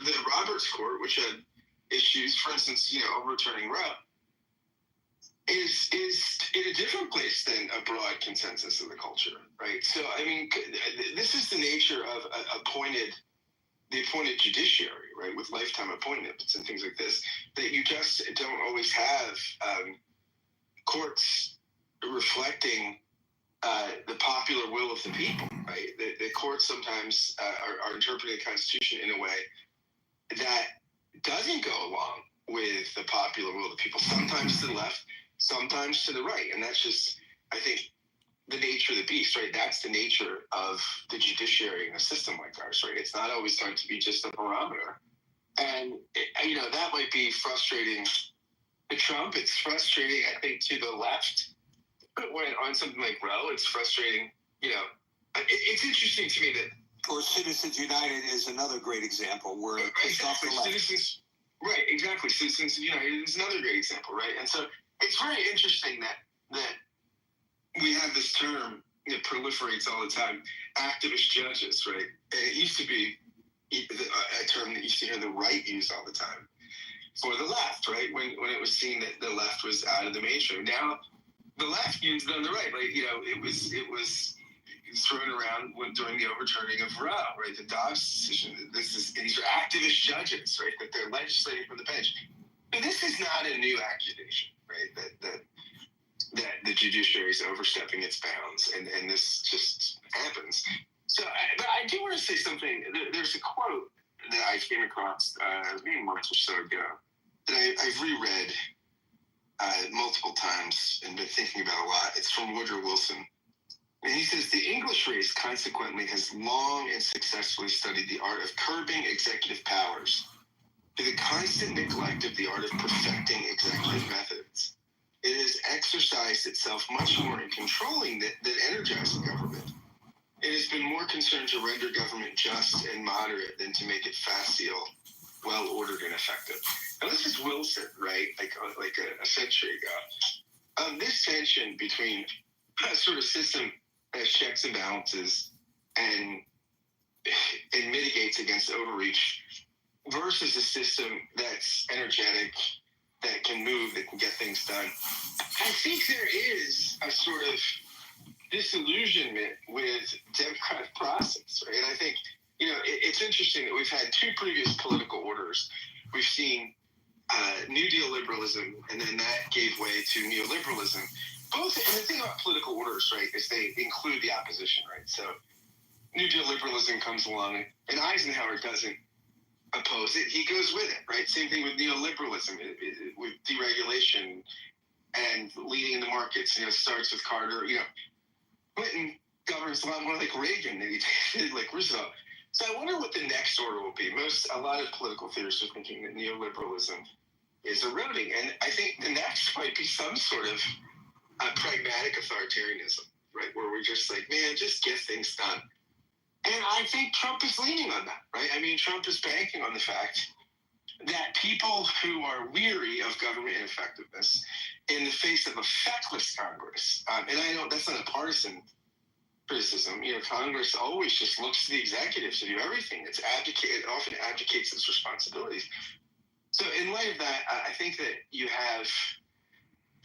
the Roberts Court, which had issues, for instance, you know, overturning Roe, is in a different place than a broad consensus of the culture, right? So, I mean, this is the nature of the appointed judiciary, right, with lifetime appointments and things like this, that you just don't always have courts reflecting the popular will of the people, right? The courts sometimes are interpreting the Constitution in a way that doesn't go along with the popular will of the people, sometimes to the left, sometimes to the right. And that's just, I think, the nature of the beast, right? That's the nature of the judiciary in a system like ours, right? It's not always going to be just a barometer. And, you know, that might be frustrating to Trump. It's frustrating, I think, to the left. But when on something like Roe, it's frustrating, you know. It's interesting to me that... Or Citizens United is another great example where it pissed off the left. Citizens, right, exactly. Citizens United is another great example, right? And so it's very interesting that we have this term that proliferates all the time, activist judges, right? And it used to be a term that used to hear the right use all the time for the left, right? When it was seen that the left was out of the mainstream. Now the left used it on the right, right? You know, it was thrown around during the overturning of Roe, right? The Dobbs decision. These are activist judges, right? That they're legislating from the bench. But this is not a new accusation, right? That the judiciary is overstepping its bounds, and this just happens. So, but I do want to say something. There's a quote that I came across maybe a month or so ago that I've reread multiple times and been thinking about a lot. It's from Woodrow Wilson. And he says, the English race consequently has long and successfully studied the art of curbing executive powers to the constant neglect of the art of perfecting executive methods. It has exercised itself much more in controlling than energizing government. It has been more concerned to render government just and moderate than to make it facile well ordered and effective. And this is Wilson, right? Like a century ago. This tension between a sort of system that has checks and balances and mitigates against overreach versus a system that's energetic, that can move, that can get things done. I think there is a sort of disillusionment with democratic process, right? And I think, it's interesting that we've had two previous political orders. We've seen New Deal liberalism, and then that gave way to neoliberalism. Both, and the thing about political orders, right, is they include the opposition, right? So New Deal liberalism comes along, and Eisenhower doesn't oppose it. He goes with it, right? Same thing with neoliberalism, with deregulation and leading the markets. It starts with Carter. Clinton governs a lot more like Reagan than he did like Roosevelt. So I wonder what the next order will be. A lot of political theorists are thinking that neoliberalism is eroding, and I think the next might be some sort of pragmatic authoritarianism, right? Where we're just like, man, just get things done. And I think Trump is leaning on that, right? I mean, Trump is banking on the fact that people who are weary of government ineffectiveness in the face of a feckless Congress, and that's not a partisan criticism. Congress always just looks to the executive to do everything. It often abdicates its responsibilities. So in light of that, I think that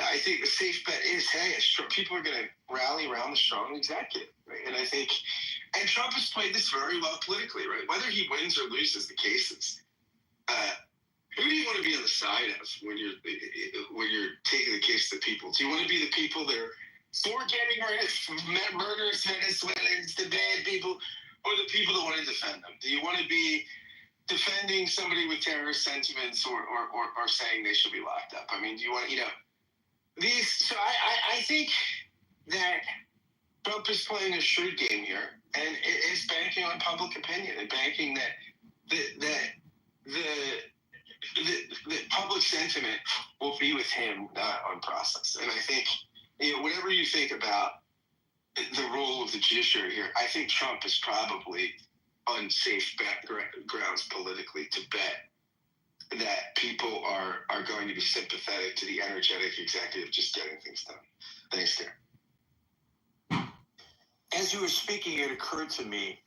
I think the safe bet is, hey, people are going to rally around the strong executive, right? And Trump has played this very well politically, right? Whether he wins or loses the cases, who do you want to be on the side of when you're taking the case to the people? Do you want to be the people that are for getting rid of murderous Venezuelans, the bad people, or the people that want to defend them? Do you want to be defending somebody with terrorist sentiments or saying they should be locked up? I mean, do you want these? So I think that Trump is playing a shrewd game here, and it is banking on public opinion and banking that the public sentiment will be with him, not on process. And I think, whatever you think about the role of the judiciary here, I think Trump is probably on safe grounds politically to bet that people are going to be sympathetic to the energetic executive just getting things done. Thanks, Darren. As you were speaking, it occurred to me,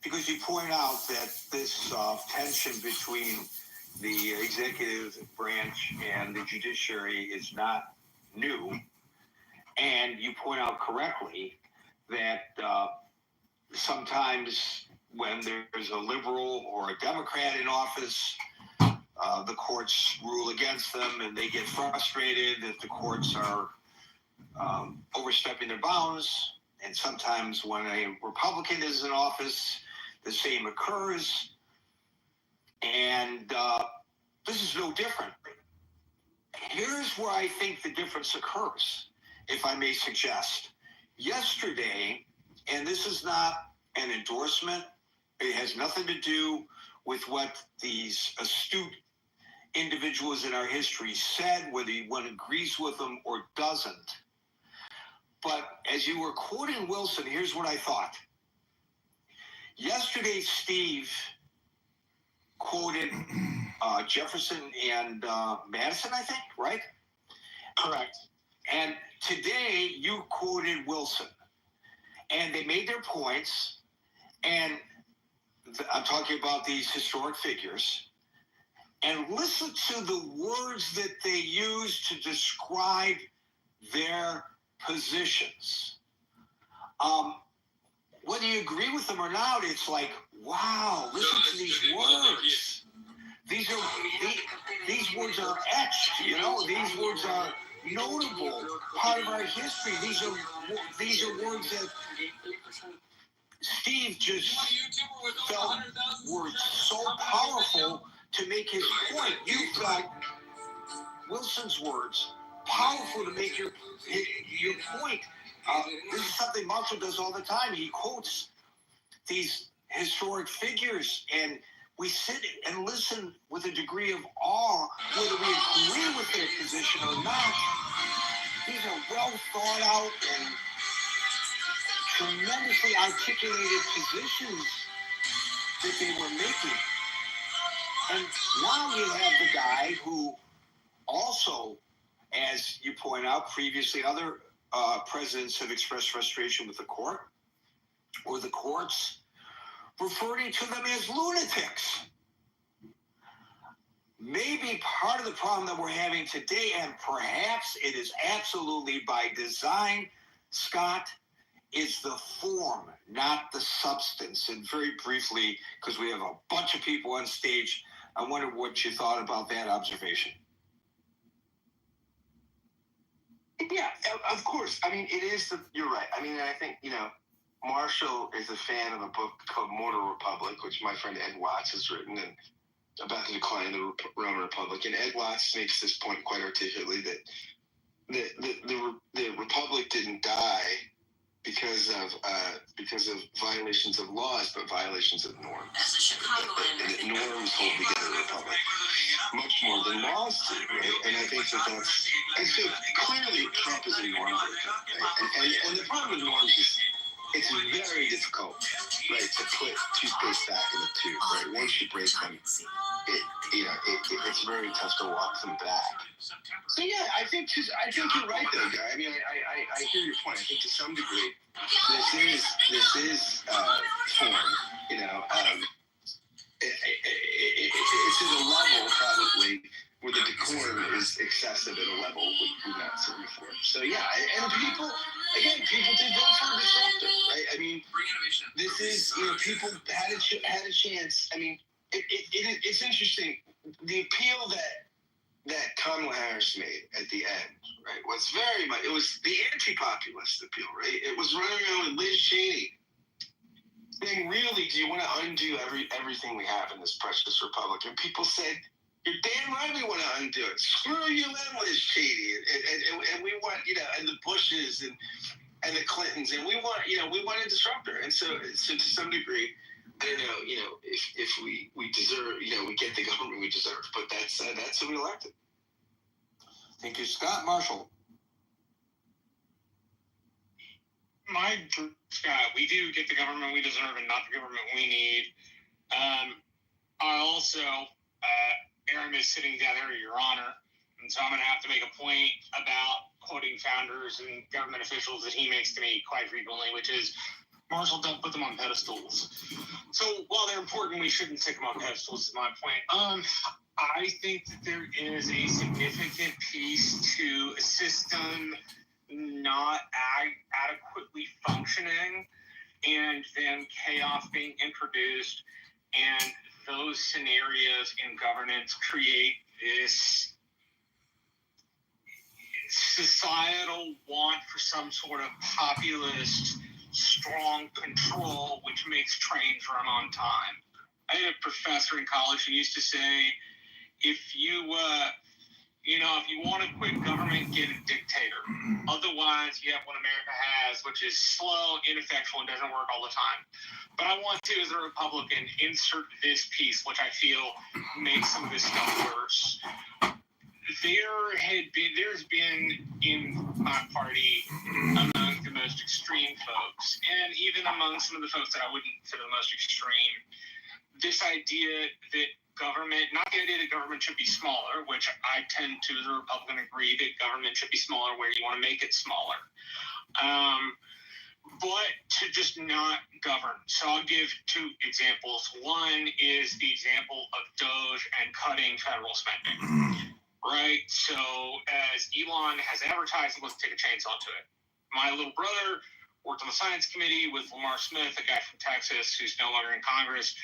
because you point out that this tension between the executive branch and the judiciary is not new, and you point out correctly that sometimes when there's a liberal or a Democrat in office, the courts rule against them, and they get frustrated that the courts are overstepping their bounds. And sometimes when a Republican is in office, the same occurs. And this is no different. Here's where I think the difference occurs, if I may suggest. Yesterday, and this is not an endorsement, it has nothing to do with what these astute individuals in our history said, whether one agrees with them or doesn't. But as you were quoting Wilson, here's what I thought. Yesterday, Steve quoted Jefferson and Madison, I think, right? Correct. And today, you quoted Wilson. And they made their points, and I'm talking about these historic figures. And listen to the words that they use to describe their positions. Whether you agree with them or not, it's like, wow, listen to these words. These words are etched, these words are notable, part of our history. These are words that Steve just felt were so powerful to make his point. You felt Wilson's words powerful to make your point. This is something Marshall does all the time. He quotes these historic figures, and we sit and listen with a degree of awe, whether we agree with their position or not. These are well thought out and tremendously articulated positions that they were making. And now you have the guy who also, as you point out, previously other presidents have expressed frustration with the court or the courts, referring to them as lunatics. Maybe part of the problem that we're having today, and perhaps it is absolutely by design, Scott, is the form, not the substance. And very briefly, because we have a bunch of people on stage, I wonder what you thought about that observation. Yeah, of course. I mean, it is. You're right. I mean, I think, Marshall is a fan of a book called Mortal Republic, which my friend Ed Watts has written, and about the decline of the Roman Republic. And Ed Watts makes this point quite articulately that the Republic didn't die because of violations of laws, but violations of norms. As a Chicagoan, and that norms hold together the Republic much more than laws do, right? And I think that's and so clearly Trump is a norm breaker, right? And the problem with norms is it's very difficult, right, to put toothpaste back in the tube, right? Once you break them, it's very tough to walk them back. So yeah, I think you're right though, guy. I mean, I hear your point. I think to some degree, this is form. It's at a level probably where the decorum is excessive at a level we've not seen before. So yeah, and people did vote for a disruptor, right? I mean, this is people had a chance. I mean, it's interesting. The appeal that Kamala Harris made at the end, right, was very much, it was the anti-populist appeal, right? It was running around with Liz Cheney saying, really, do you want to undo everything we have in this precious republic? And people said, you're damn right we want to undo it. Screw you and Liz Cheney. And we want, and the Bushes and the Clintons, and we want a disruptor. And so to some degree, I don't know, if we deserve, we get the government we deserve, but that's who we elected. Thank you, Scott. Marshall. Scott, we do get the government we deserve and not the government we need. I also, Aaron is sitting down there, Your Honor, and so I'm going to have to make a point about quoting founders and government officials that he makes to me quite frequently, which is, Marshall, don't put them on pedestals. So while they're important, we shouldn't take them on pedestals, is my point. I think that there is a significant piece to a system not adequately functioning and then chaos being introduced, and those scenarios in governance create this societal want for some sort of populist strong control, which makes trains run on time. I had a professor in college who used to say, if you want to quit government, get a dictator. Otherwise, you have what America has, which is slow, ineffectual, and doesn't work all the time. But I want to, as a Republican, insert this piece, which I feel makes some of this stuff worse. There's been in my party, among the most extreme folks, and even among some of the folks that I wouldn't consider the most extreme, this idea that government, not the idea that government should be smaller, which I tend to, as a Republican, agree that government should be smaller where you want to make it smaller, but to just not govern. So I'll give two examples. One is the example of DOGE and cutting federal spending. Right? So as Elon has advertised, let's take a chainsaw to it. My little brother worked on the science committee with Lamar Smith, a guy from Texas who's no longer in Congress.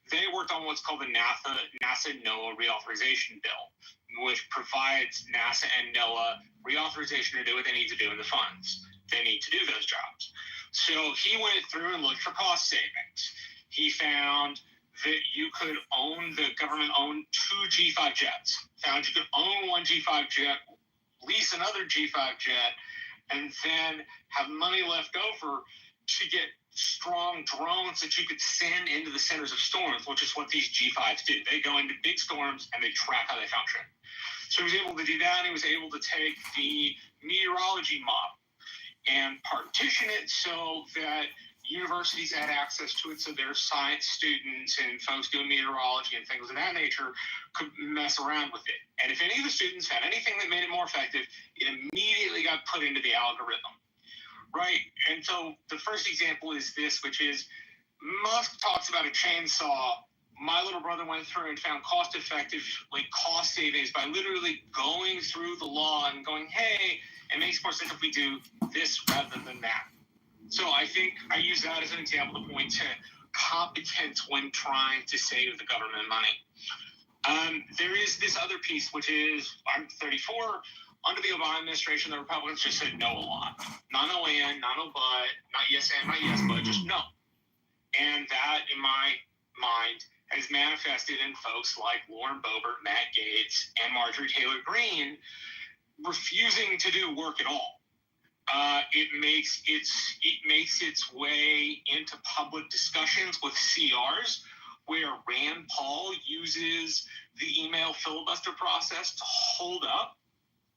They worked on what's called the NASA NOAA reauthorization bill, which provides NASA and NOAA reauthorization to do what they need to do in the funds. They need to do those jobs. So he went through and looked for cost savings. He found that the government owned 2 G5 jets. Found you could own 1 G5 jet, lease another G5 jet, and then have money left over to get strong drones that you could send into the centers of storms, which is what these G5s do. They go into big storms and they track how they function. So he was able to do that, and he was able to take the meteorology model and partition it so that universities had access to it, so their science students and folks doing meteorology and things of that nature could mess around with it. And if any of the students had anything that made it more effective, it immediately got put into the algorithm, right? And so the first example is this, which is Musk talks about a chainsaw. My little brother went through and found cost-effective, cost savings by literally going through the law and going, hey, it makes more sense if we do this rather than that. So I think I use that as an example to point to competence when trying to save the government money. There is this other piece, which is, I'm 34. Under the Obama administration, the Republicans just said no a lot. Not no and, not no but, not yes and, not yes, but just no. And that, in my mind, has manifested in folks like Lauren Boebert, Matt Gaetz, and Marjorie Taylor Greene refusing to do work at all. It makes its way into public discussions with CRs, where Rand Paul uses the email filibuster process to hold up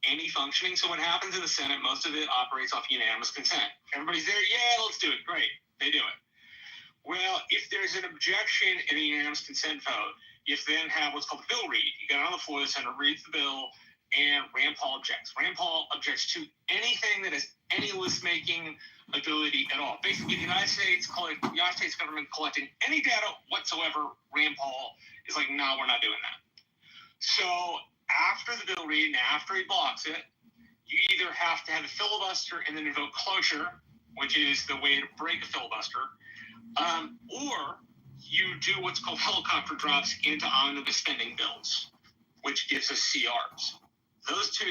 any functioning. So what happens in the Senate, most of it operates off unanimous consent. Everybody's there, yeah, let's do it, great, they do it. Well, if there's an objection in a unanimous consent vote, you then have what's called the bill read. You get on the floor, the Senator reads the bill, and Rand Paul objects. Rand Paul objects to anything that has any list-making ability at all. Basically, the United States government collecting any data whatsoever, Rand Paul is like, no, we're not doing that. So after the bill read and after he blocks it, you either have to have a filibuster and then invoke cloture, which is the way to break a filibuster, or you do what's called helicopter drops into omnibus spending bills, which gives us CRs. Those two